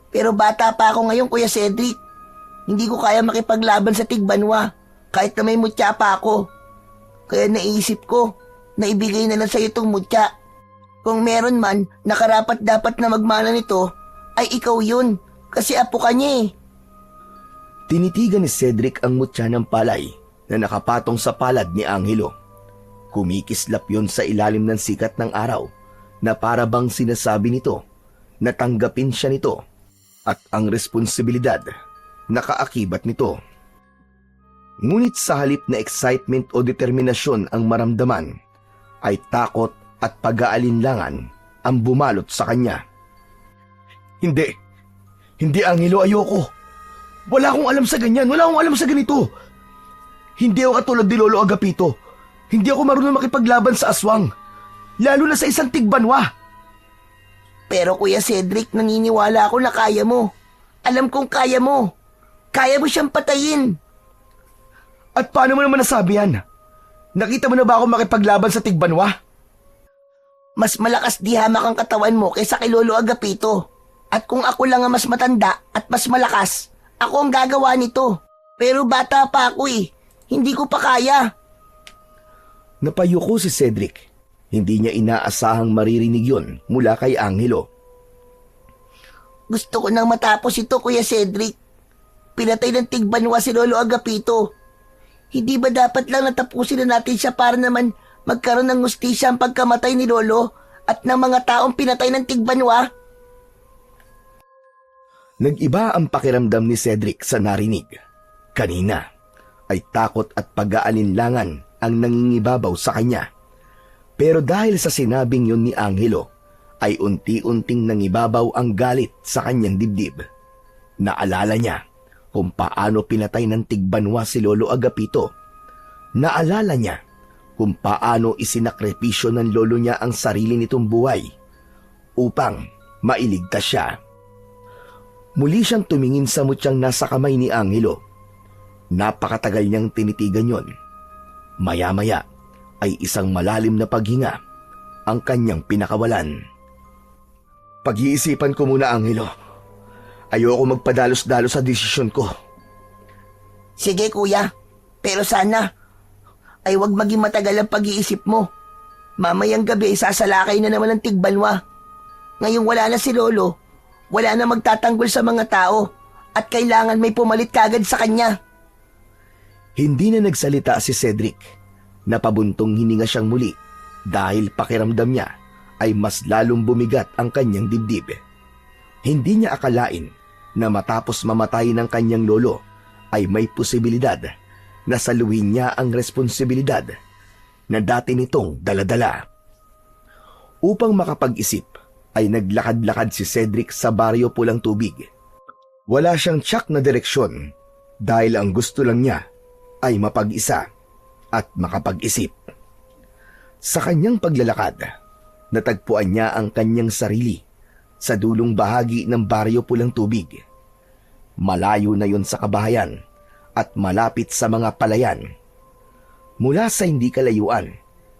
Speaker 3: Pero bata pa ako ngayon, Kuya Cedric. Hindi ko kaya makipaglaban sa Tigbanwa kahit na may mutya pa ako. Kaya naisip ko na ibigay na lang sa iyo itong mutya. Kung meron man na karapat dapat na magmana nito, ay ikaw yun kasi apo ka niya eh.
Speaker 1: Tinitigan ni Cedric ang mutya ng palay na nakapatong sa palad ni Angelo. Kumikislap yon sa ilalim ng sikat ng araw na para bang sinasabi nito na tanggapin siya nito at ang responsibilidad nakaakibat nito. Ngunit sa halip na excitement o determinasyon ang maramdaman, ay takot at pag-aalinlangan ang bumalot sa kanya. Hindi Angelo, ayoko. Wala akong alam sa ganyan, wala akong alam sa ganito. Hindi ako katulad ni Lolo Agapito. Hindi ako marunong makipaglaban sa aswang, lalo na sa isang Tigbanwa.
Speaker 3: Pero Kuya Cedric, naniniwala ako na kaya mo. Alam kong kaya mo. Kaya mo siyang patayin.
Speaker 1: At paano mo naman nasabi yan? Nakita mo na ba ako makipaglaban sa Tigbanwa?
Speaker 3: Mas malakas di hamak ang katawan mo kaysa kay Lolo Agapito. At kung ako lang ang mas matanda at mas malakas, ako ang gagawa nito. Pero bata pa ako eh. Hindi ko pa kaya.
Speaker 1: Napayuko si Cedric. Hindi niya inaasahang maririnig yon mula kay Angelo.
Speaker 3: Gusto ko nang matapos ito, Kuya Cedric. Pinatay ng Tigbanwa si Lolo Agapito. Hindi ba dapat lang natapusin na natin siya para naman magkaroon ng hustisya ang pagkamatay ni Lolo at ng mga taong pinatay ng Tigbanwa?
Speaker 1: Nag-iba ang pakiramdam ni Cedric sa narinig. Kanina ay takot at pag-aalinlangan ang nangingibabaw sa kanya. Pero dahil sa sinabing yun ni Angelo, ay unti-unting nangibabaw ang galit sa kanyang dibdib. Naalala niya kung paano pinatay ng Tigbanwa si Lolo Agapito. Naalala niya kung paano isinakripisyo ng lolo niya ang sarili nitong buhay upang mailigtas siya. Muli siyang tumingin sa mutyang nasa kamay ni Angelo. Napakatagal niyang tinitigan yon. Maya-maya ay isang malalim na paghinga ang kanyang pinakawalan. Pag-iisipan ko muna, Angelo. Ayoko magpadalos-dalos sa desisyon ko.
Speaker 3: Sige kuya, pero sana ay wag maging matagal ang pag-iisip mo. Mamayang gabi sasalakay na naman ang tigbanwa. Ngayong wala na si Lolo, wala na magtatanggol sa mga tao at kailangan may pumalit kagad sa kanya.
Speaker 1: Hindi na nagsalita si Cedric. Napabuntong hininga siyang muli dahil pakiramdam niya ay mas lalong bumigat ang kanyang dibdib. Hindi niya akalain na matapos mamatay ng kanyang lolo ay may posibilidad na saluhin niya ang responsibilidad na dati nitong daladala. Upang makapag-isip ay naglakad-lakad si Cedric sa baryo Pulang Tubig. Wala siyang tiyak na direksyon dahil ang gusto lang niya ay mapag-isa at makapag-isip. Sa kanyang paglalakad, natagpuan niya ang kanyang sarili sa dulong bahagi ng baryo Pulang Tubig. Malayo na yon sa kabahayan at malapit sa mga palayan. Mula sa hindi kalayuan,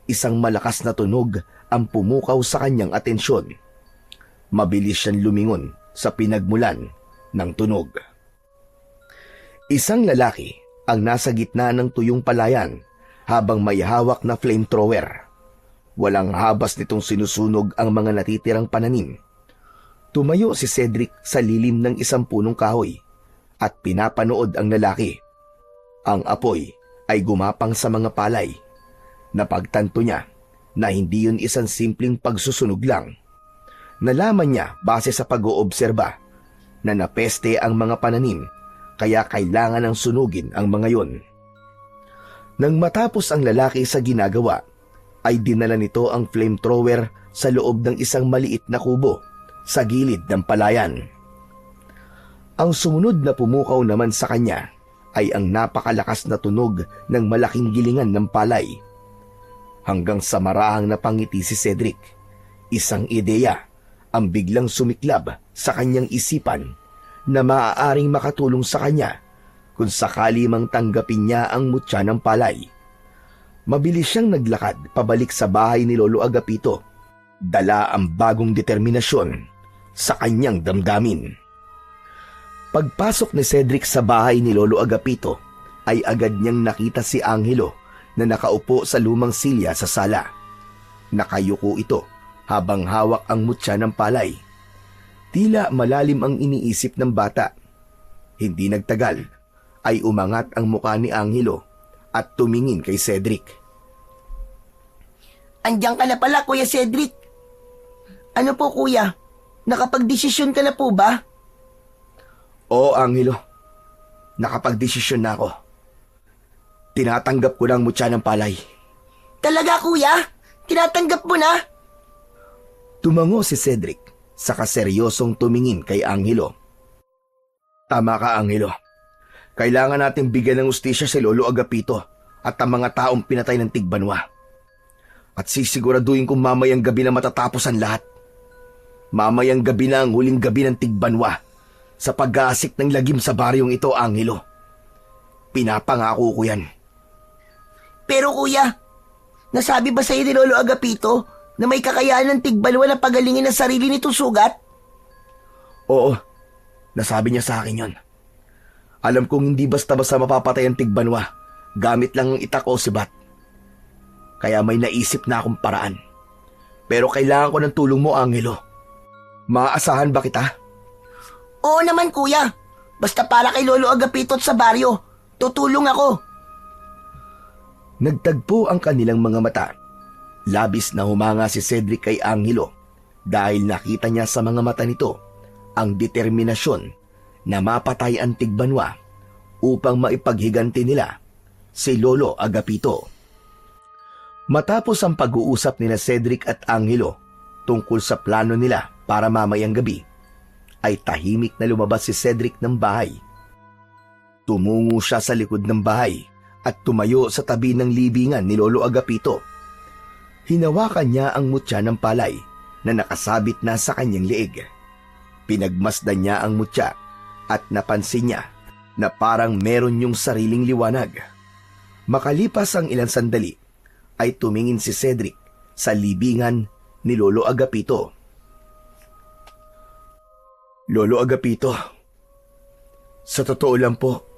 Speaker 1: isang malakas na tunog ang pumukaw sa kanyang atensyon. Mabilis siyang lumingon sa pinagmulan ng tunog. Isang lalaki ang nasa gitna ng tuyong palayan habang may hawak na flamethrower. Walang habas nitong sinusunog ang mga natitirang pananim. Tumayo si Cedric sa lilim ng isang punong kahoy at pinapanood ang lalaki. Ang apoy ay gumapang sa mga palay. Napagtanto niya na hindi yun isang simpleng pagsusunog lang. Nalaman niya base sa pag-oobserba na napeste ang mga pananim kaya kailangan ng sunugin ang mga yon. Nang matapos ang lalaki sa ginagawa, ay dinala nito ang flamethrower sa loob ng isang maliit na kubo sa gilid ng palayan. Ang sumunod na pumukaw naman sa kanya ay ang napakalakas na tunog ng malaking gilingan ng palay. Hanggang sa marahang napangiti si Cedric, isang ideya ang biglang sumiklab sa kanyang isipan na maaaring makatulong sa kanya kung sakali mang tanggapin niya ang mutya ng palay. Mabilis siyang naglakad pabalik sa bahay ni Lolo Agapito. Dala ang bagong determinasyon sa kanyang damdamin. Pagpasok ni Cedric sa bahay ni Lolo Agapito, ay agad niyang nakita si Angelo na nakaupo sa lumang silya sa sala. Nakayuko ito habang hawak ang mutya ng palay. Tila malalim ang iniisip ng bata. Hindi nagtagal ay umangat ang mukha ni Angelo at tumingin kay Cedric.
Speaker 3: Andiyan ka na pala, Kuya Cedric. Ano po, Kuya? Nakapagdesisyon ka na po ba?
Speaker 1: Oo, Angelo. Nakapagdesisyon na ako. Tinatanggap ko ng mutya ng palay.
Speaker 3: Talaga, Kuya? Tinatanggap mo na?
Speaker 1: Tumango si Cedric sa kaseryosong tumingin kay Angelo. Tama ka, Angelo. Kailangan natin bigyan ng ustisya si Lolo Agapito at ang mga taong pinatay ng Tigbanwa. At sisiguraduhin kong mamayang gabi na matatapos ang lahat. Mamayang gabi na ang huling gabi ng Tigbanwa sa pag-aasik ng lagim sa baryong ito, Angelo. Pinapangako ko yan.
Speaker 3: Pero Kuya, nasabi ba sa'yo ni Lolo Agapito na may kakayahan ng Tigbanwa na pagalingin ang sarili nitong sugat?
Speaker 1: Oo, nasabi niya sa akin yon. Alam kong hindi basta-basta mapapatay ang Tigbanwa gamit lang ang itak o sibat. Kaya may naisip na akong paraan. Pero kailangan ko ng tulong mo, Angelo. Maaasahan ba kita?
Speaker 3: Oo naman, Kuya. Basta para kay Lolo Agapito at sa baryo, tutulong ako.
Speaker 1: Nagtagpo ang kanilang mga mata. Labis na humanga si Cedric kay Angelo dahil nakita niya sa mga mata nito ang determinasyon na mapatay ang Tigbanwa upang maipaghiganti nila si Lolo Agapito. Matapos ang pag-uusap nila Cedric at Angelo tungkol sa plano nila para mamayang gabi, ay tahimik na lumabas si Cedric ng bahay. Tumungo siya sa likod ng bahay at tumayo sa tabi ng libingan ni Lolo Agapito. Hinawakan niya ang mutya ng palay na nakasabit na sa kanyang leeg. Pinagmasdan niya ang mutya at napansin niya na parang meron yung sariling liwanag. Makalipas ang ilang sandali, ay tumingin si Cedric sa libingan ni Lolo Agapito. Lolo Agapito, Sa totoo lang po,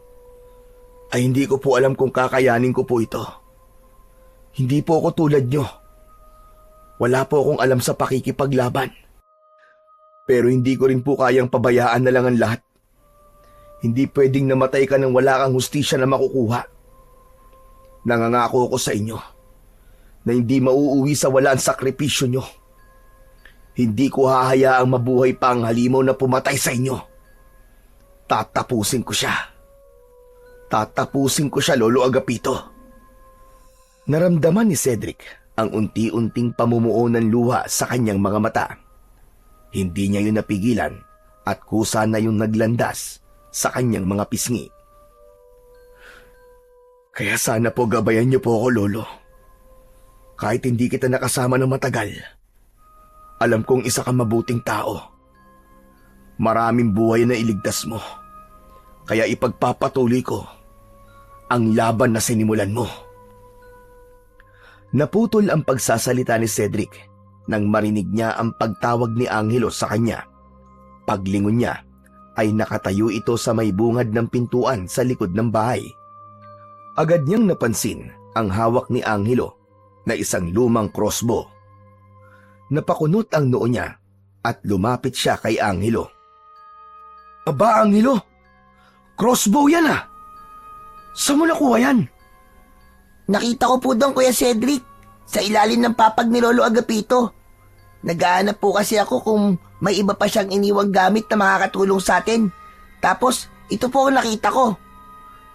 Speaker 1: ay hindi ko po alam kung kakayanin ko po ito. Hindi po ako tulad nyo. Wala po akong alam sa pakikipaglaban. Pero hindi ko rin po kayang pabayaan na lang ang lahat. Hindi pwedeng namatay ka nang wala kang hustisya na makukuha. Nangangako ako sa inyo na hindi mauuwi sa wala ang sakripisyo nyo. Hindi ko hahayaang mabuhay pa ang halimaw na pumatay sa inyo. Tatapusin ko siya. Tatapusin ko siya, Lolo Agapito. Naramdaman ni Cedric ang unti-unting pamumuo ng luha sa kanyang mga mata. Hindi niya yun napigilan at kusa na yung naglandas sa kanyang mga pisngi. Kaya sana po gabayan niyo po ako, Lolo. Kahit hindi kita nakasama ng matagal, alam kong isa kang mabuting tao. Maraming buhay na iligtas mo. Kaya ipagpapatuloy ko ang laban na sinimulan mo. Naputol ang pagsasalita ni Cedric nang marinig niya ang pagtawag ni Angelo sa kanya. Paglingon niya ay nakatayo ito sa may bungad ng pintuan sa likod ng bahay. Agad niyang napansin ang hawak ni Angelo na isang lumang crossbow. Napakunot ang noo niya at lumapit siya kay Angelo. Aba, Angelo! Crossbow yan ah! Saan mo nakuha yan?
Speaker 3: Nakita ko po doon, Kuya Cedric, sa ilalim ng papag ni Lolo Agapito. Naghahanap po kasi ako kung may iba pa siyang iniwang gamit na makakatulong sa atin. Tapos, ito po ang nakita ko.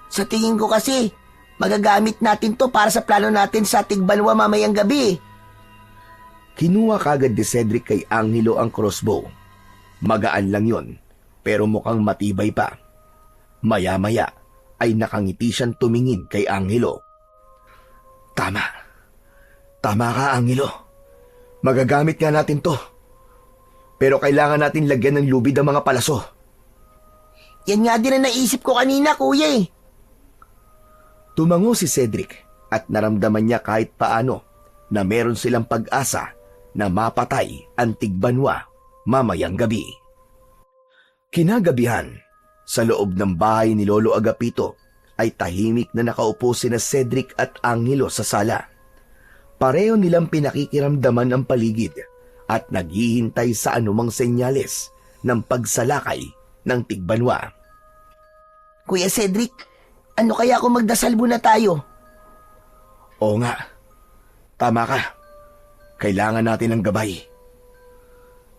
Speaker 3: Sa tingin ko kasi, magagamit natin to para sa plano natin sa Tigbanwa mamayang gabi.
Speaker 1: Kinuha kagad ni Cedric kay Angelo ang crossbow. Magaan lang yon, pero mukhang matibay pa. Maya-maya ay nakangiti siyang tumingin kay Angelo. Tama. Tama ka, Angelo. Magagamit nga natin to. Pero kailangan natin lagyan ng lubid ang mga palaso.
Speaker 3: Yan nga din ang naisip ko kanina, Kuya eh.
Speaker 1: Tumango si Cedric at naramdaman niya kahit paano na meron silang pag-asa na mapatay ang Tigbanwa mamayang gabi. Kinagabihan, sa loob ng bahay ni Lolo Agapito ay tahimik na nakaupo sina Cedric at Angelo sa sala. Pareho nilang pinakikiramdaman ang paligid at naghihintay sa anumang senyales ng pagsalakay ng Tigbanwa.
Speaker 3: Kuya Cedric, ano kaya kung magdasal muna tayo?
Speaker 1: Oo nga, tama ka. Kailangan natin ng gabay.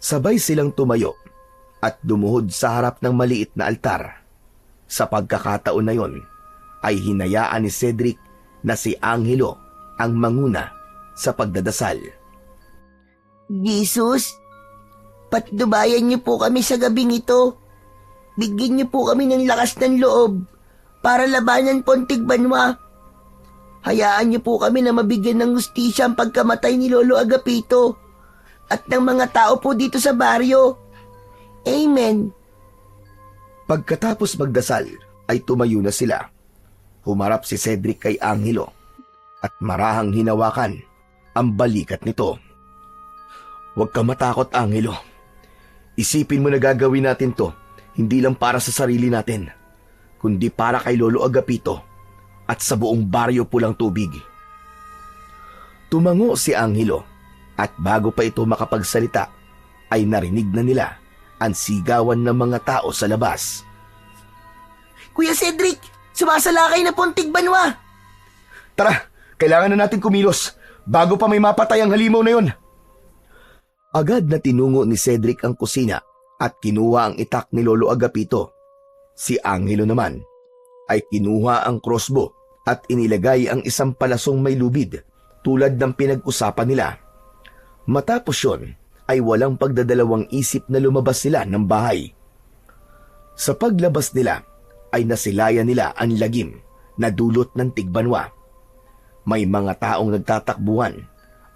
Speaker 1: Sabay silang tumayo at dumuhod sa harap ng maliit na altar. Sa pagkakataon na yon, ay hinayaan ni Cedric na si Angelo ang manguna sa pagdadasal.
Speaker 3: Jesus, patnubayan niyo po kami sa gabing ito. Bigyan niyo po kami ng lakas ng loob para labanan po ang Tigbanwa. Hayaan niyo po kami na mabigyan ng hustisya ang pagkamatay ni Lolo Agapito at ng mga tao po dito sa baryo. Amen.
Speaker 1: Pagkatapos magdasal ay tumayo na sila. Humarap si Cedric kay Angelo at marahang hinawakan ang balikat nito. Huwag ka matakot, Angelo. Isipin mo na gagawin natin to hindi lang para sa sarili natin, kundi para kay Lolo Agapito at sa buong baryo Pulang Tubig. Tumango si Angelo at bago pa ito makapagsalita ay narinig na nila ang sigawan ng mga tao sa labas.
Speaker 3: Kuya Cedric, sumasalakay na po ang Tigbanwa.
Speaker 1: Tara, kailangan na natin kumilos bago pa may mapatay ang halimaw na yon. Agad na tinungo ni Cedric ang kusina at kinuha ang itak ni Lolo Agapito. Si Angelo naman ay kinuha ang crossbow at inilagay ang isang palasong may lubid tulad ng pinag-usapan nila. Matapos yon ay walang pagdadalawang isip na lumabas sila ng bahay. Sa paglabas nila ay nasilayan nila ang lagim na dulot ng Tigbanwa. May mga taong nagtatakbuhan,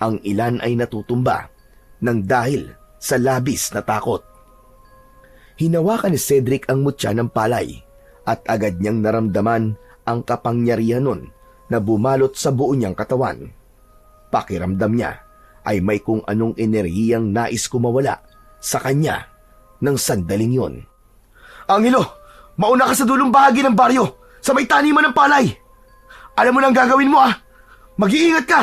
Speaker 1: ang ilan ay natutumba nang dahil sa labis na takot. Hinawakan ni Cedric ang mutya ng palay at agad niyang naramdaman ang kapangyarihan nun na bumalot sa buo niyang katawan. Pakiramdam niya ay may kung anong enerhiyang nais kumawala sa kanya ng sandaling yon. Angelo, Mauna ka sa dulong bahagi ng baryo, sa may taniman ng palay. Alam mo na ang gagawin mo ah. Mag-iingat ka.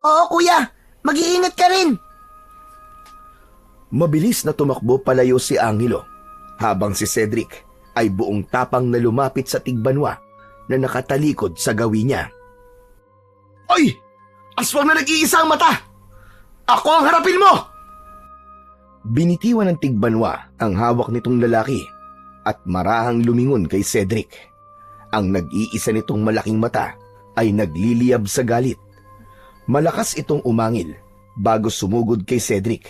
Speaker 3: Oo kuya, mag-iingat ka rin.
Speaker 1: Mabilis na tumakbo palayo si Angelo, habang si Cedric ay buong tapang na lumapit sa tigbanwa na nakatalikod sa gawi niya. Oy! Aswang na nag-iisa ang mata! Ako ang harapin mo! Binitiwan ng tigbanwa ang hawak nitong lalaki at marahang lumingon kay Cedric. Ang nag-iisa nitong malaking mata ay nagliliyab sa galit. Malakas itong umangil bago sumugod kay Cedric.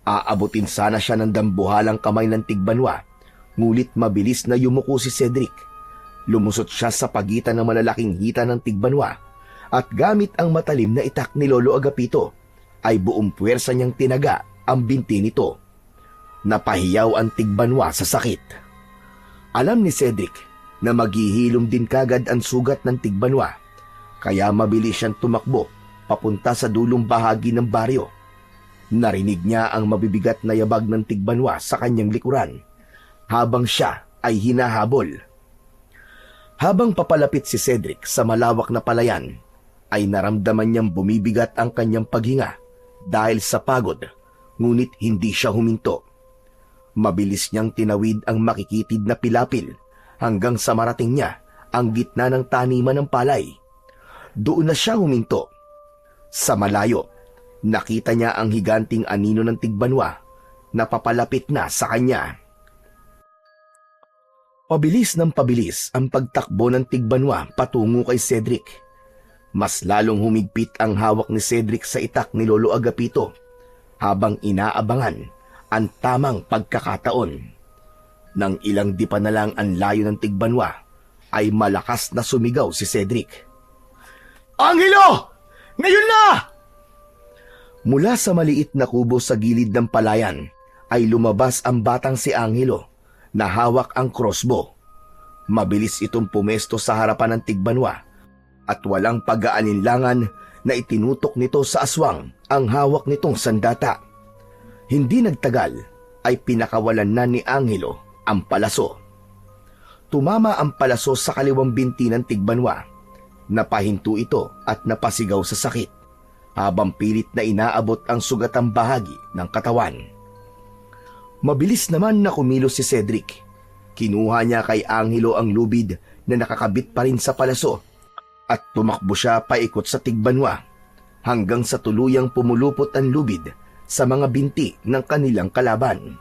Speaker 1: Aabutin sana siya ng dambuhalang kamay ng tigbanwa, ngulit mabilis na yumuko si Cedric. Lumusot siya sa pagitan ng malalaking hita ng tigbanwa at gamit ang matalim na itak ni Lolo Agapito ay buong puwersa niyang tinaga ang binti nito. Napahiyaw ang tigbanwa sa sakit. Alam ni Cedric na maghihilom din kagad ang sugat ng tigbanwa, kaya mabilis siyang tumakbo papunta sa dulong bahagi ng baryo. Narinig niya ang mabibigat na yabag ng tigbanwa sa kanyang likuran habang siya ay hinahabol. Habang papalapit si Cedric sa malawak na palayan, ay naramdaman niyang bumibigat ang kanyang paghinga dahil sa pagod, ngunit hindi siya huminto. Mabilis niyang tinawid ang makikitid na pilapil hanggang sa marating niya ang gitna ng taniman ng palay. Doon na siya huminto. Sa malayo, nakita niya ang higanting anino ng tigbanwa na papalapit na sa kanya. Pabilis ng pabilis ang pagtakbo ng tigbanwa patungo kay Cedric. Mas lalong humigpit ang hawak ni Cedric sa itak ni Lolo Agapito habang inaabangan ang tamang pagkakataon. Nang ilang dipa na lang ang layo ng tigbanwa, ay malakas na sumigaw si Cedric. Angelo! Ngayon na! Mula sa maliit na kubo sa gilid ng palayan, ay lumabas ang batang si Angelo na hawak ang crossbow. Mabilis itong pumesto sa harapan ng tigbanwa at walang pag-aalinlangan na itinutok nito sa aswang ang hawak nitong sandata. Hindi nagtagal ay pinakawalan na ni Angelo ang palaso. Tumama ang palaso sa kaliwang binti ng tigbanwa. Napahinto ito at napasigaw sa sakit habang pilit na inaabot ang sugatang bahagi ng katawan. Mabilis naman na kumilos si Cedric. Kinuha niya kay Angelo ang lubid na nakakabit pa rin sa palaso at tumakbo siya paikot sa tigbanwa hanggang sa tuluyang pumulupot ang lubid sa mga binti ng kanilang kalaban.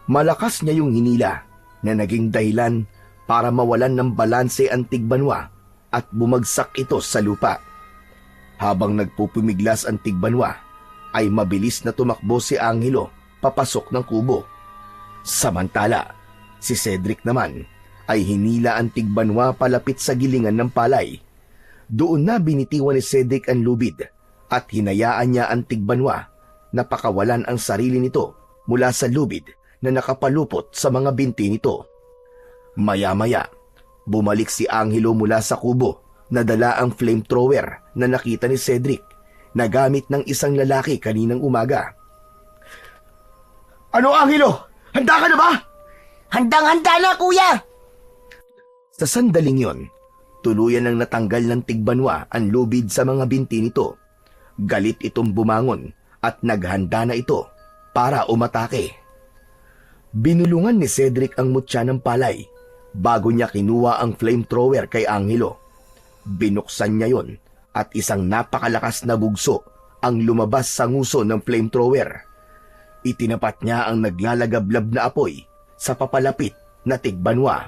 Speaker 1: Malakas niya yung hinila na naging dahilan para mawalan ng balanse ang tigbanwa at bumagsak ito sa lupa. Habang nagpupumiglas ang tigbanwa, ay mabilis na tumakbo si Angelo papasok ng kubo. Samantala, si Cedric naman ay hinila ang tigbanwa palapit sa gilingan ng palay. Doon na binitiwan ni Cedric ang lubid at hinayaan niya ang tigbanwa na pakawalan ang sarili nito mula sa lubid na nakapalupot sa mga binti nito. Maya-maya, bumalik si Angelo mula sa kubo na dala ang flamethrower na nakita ni Cedric na gamit ng isang lalaki kaninang umaga. Ano, Angelo? Handa ka na ba?
Speaker 3: Handang-handa na kuya!
Speaker 1: Sa sandaling yon, tuluyan nang natanggal ng tigbanwa ang lubid sa mga binti nito. Galit itong bumangon at naghanda na ito para umatake. Binulungan ni Cedric ang mutya ng palay bago niya kinuha ang flamethrower kay Angelo. Binuksan niya yon at isang napakalakas na bugso ang lumabas sa nguso ng flamethrower. Itinapat niya ang naglalagablab na apoy sa papalapit na tigbanwa.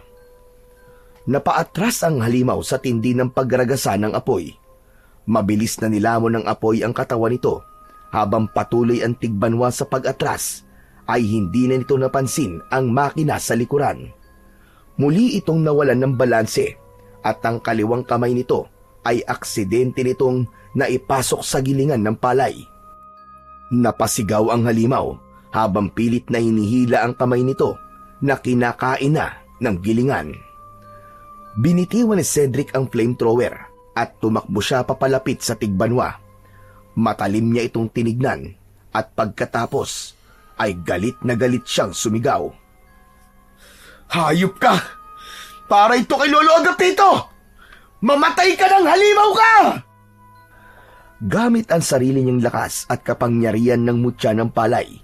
Speaker 1: Napaatras ang halimaw sa tindi ng pagragasa ng apoy. Mabilis na nilamon ng apoy ang katawan nito habang patuloy ang tigbanwa sa pag-atras ay hindi na nito napansin ang makina sa likuran. Muli itong nawalan ng balanse at ang kaliwang kamay nito ay aksidente nitong naipasok sa gilingan ng palay. Napasigaw ang halimaw habang pilit na hinihila ang kamay nito na kinakain na ng gilingan. Binitiwan ni Cedric ang flamethrower at tumakbo siya papalapit sa tigbanwa. Matalim niya itong tinignan at pagkatapos ay galit na galit siyang sumigaw.
Speaker 2: Hayop ka! Para ito kay Lolo Agapito! Mamatay ka ng halimaw ka!
Speaker 1: Gamit ang sarili niyang lakas at kapangyarihan ng mutya ng palay,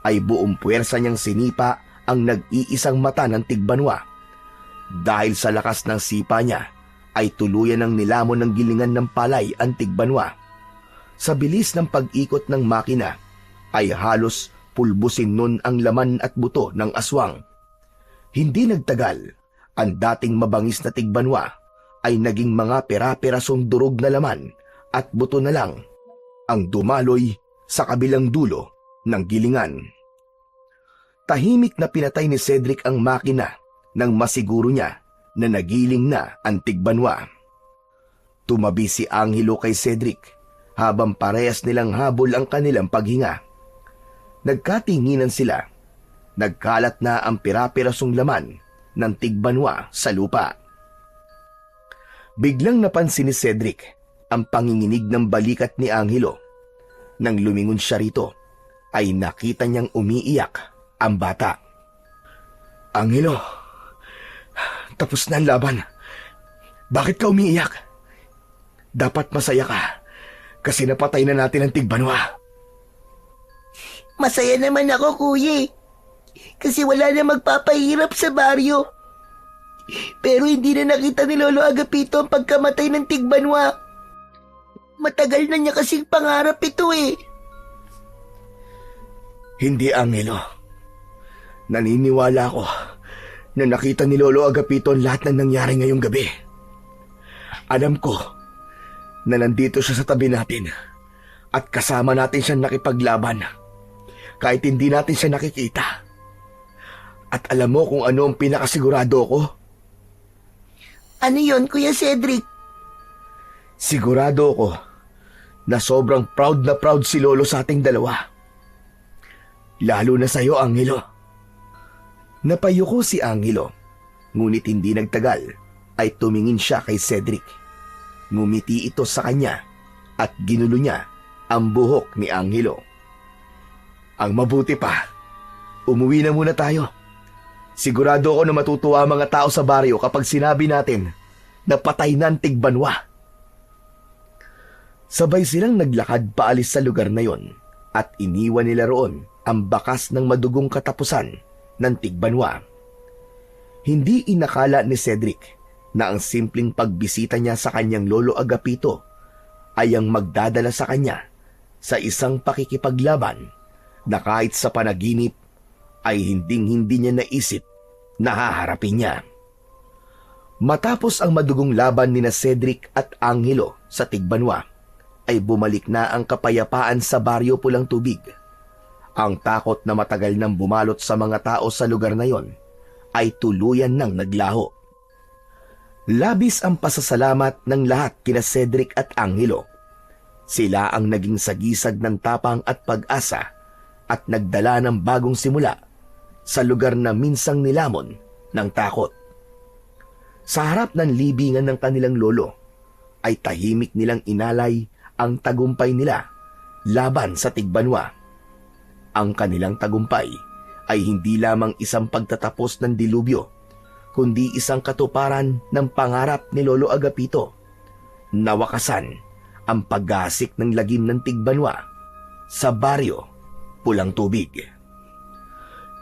Speaker 1: ay buong puwersa niyang sinipa ang nag-iisang mata ng tigbanwa. Dahil sa lakas ng sipa niya, ay tuluyan ng nilamon ng gilingan ng palay ang tigbanwa. Sa bilis ng pag-ikot ng makina, ay halos pulbusin nun ang laman at buto ng aswang. Hindi nagtagal, ang dating mabangis na tigbanwa ay naging mga pera-perasong durog na laman at buto na lang ang dumaloy sa kabilang dulo ng gilingan. Tahimik na pinatay ni Cedric ang makina nang masiguro niya na nagiling na ang tigbanwa. Tumabi si Angelo kay Cedric habang parehas nilang habol ang kanilang paghinga. Nagkatinginan sila. Nagkalat na ang pira-pirasong laman ng tigbanwa sa lupa. Biglang napansin ni Cedric ang panginginig ng balikat ni Angelo. Nang lumingon siya rito, ay nakita niyang umiiyak ang bata.
Speaker 2: Angelo, tapos na ang laban. Bakit ka umiiyak? Dapat masaya ka kasi napatay na natin ang tigbanwa.
Speaker 3: Masaya naman ako, kuya. Kasi wala na magpapahirap sa baryo. Pero hindi na nakita ni Lolo Agapito ang pagkamatay ng tigbanwa. Matagal na niya kasing pangarap ito eh.
Speaker 2: Hindi, Angelo. Naniniwala ako na nakita ni Lolo Agapito ang lahat ng nangyari ngayong gabi. Alam ko na nandito siya sa tabi natin at kasama natin siyang nakipaglaban kahit hindi natin siya nakikita. At alam mo kung ano ang pinakasigurado ko?
Speaker 3: Ano yon, Kuya Cedric?
Speaker 2: Sigurado ko na sobrang proud na proud si Lolo sa ating dalawa. Lalo na sa'yo, Angelo.
Speaker 1: Napayuko si Angelo, ngunit hindi nagtagal ay tumingin siya kay Cedric. Ngumiti ito sa kanya at ginulo niya ang buhok ni Angelo.
Speaker 2: Ang mabuti pa, umuwi na muna tayo. Sigurado ako na matutuwa ang mga tao sa baryo kapag sinabi natin na patay na ang tigbanwa.
Speaker 1: Sabay silang naglakad paalis sa lugar na yon at iniwan nila roon ang bakas ng madugong katapusan ng tigbanwa. Hindi inakala ni Cedric na ang simpleng pagbisita niya sa kanyang lolo Agapito ay ang magdadala sa kanya sa isang pakikipaglaban na kahit sa panaginip ay hinding-hindi niya naisip na haharapin niya. Matapos ang madugong laban ni na Cedric at Angelo sa tigbanwa, ay bumalik na ang kapayapaan sa baryo Pulang Tubig. Ang takot na matagal nang bumalot sa mga tao sa lugar na yon ay tuluyan nang naglaho. Labis ang pasasalamat ng lahat kina Cedric at Angelo. Sila ang naging sagisag ng tapang at pag-asa at nagdala ng bagong simula sa lugar na minsang nilamon ng takot. Sa harap ng libingan ng kanilang lolo, ay tahimik nilang inalay ang tagumpay nila laban sa tigbanwa. Ang kanilang tagumpay ay hindi lamang isang pagtatapos ng dilubyo, kundi isang katuparan ng pangarap ni Lolo Agapito. Nawakasan ang paggasik ng lagim ng tigbanwa sa baryo Pulang Tubig.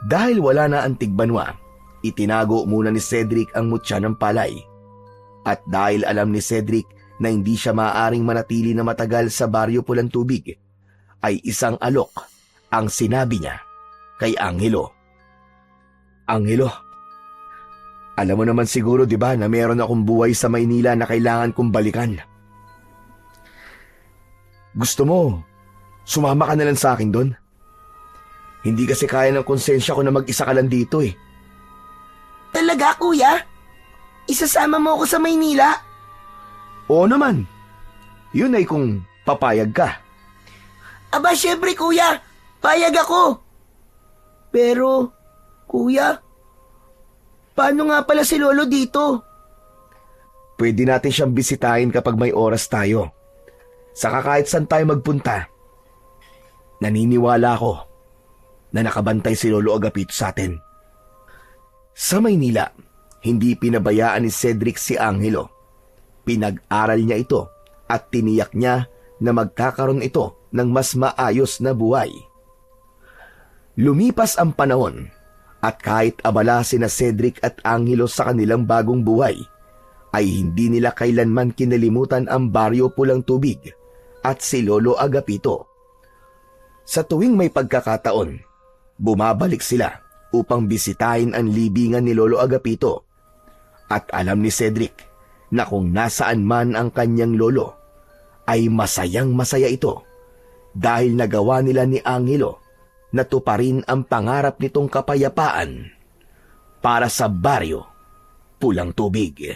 Speaker 1: Dahil wala na ang tigbanwa, itinago muna ni Cedric ang mutya ng palay. At dahil alam ni Cedric na hindi siya maaaring manatili na matagal sa baryo Pulang Tubig, ay isang alok ang sinabi niya kay Angelo.
Speaker 2: Angelo, alam mo naman siguro, di ba, na meron akong buhay sa Maynila na kailangan kong balikan. Gusto mo, sumama ka na lang sa akin doon? Hindi kasi kaya ng konsensya ko na mag-isa ka lang dito eh.
Speaker 3: Talaga, kuya? Isasama mo ako sa Maynila?
Speaker 2: Oo naman. Yun ay kung papayag ka.
Speaker 3: Aba, syempre, kuya. Payag ako. Pero, kuya, paano nga pala si Lolo dito?
Speaker 2: Pwede natin siyang bisitahin kapag may oras tayo. Saka kahit saan tayo magpunta, naniniwala ako na nakabantay si Lolo Agapito sa atin.
Speaker 1: Sa Maynila, hindi pinabayaan ni Cedric si Angelo. Pinag-aral niya ito at tiniyak niya na magkakaroon ito ng mas maayos na buhay. Lumipas ang panahon at kahit abala sina Cedric at Angelo sa kanilang bagong buhay, ay hindi nila kailanman kinalimutan ang Baryo Pulang Tubig at si Lolo Agapito. Sa tuwing may pagkakataon, bumabalik sila upang bisitahin ang libingan ni Lolo Agapito. At alam ni Cedric na kung nasaan man ang kanyang lolo, ay masayang masaya ito dahil nagawa nila ni Angelo na tuparin ang pangarap nitong kapayapaan para sa Baryo Pulang Tubig.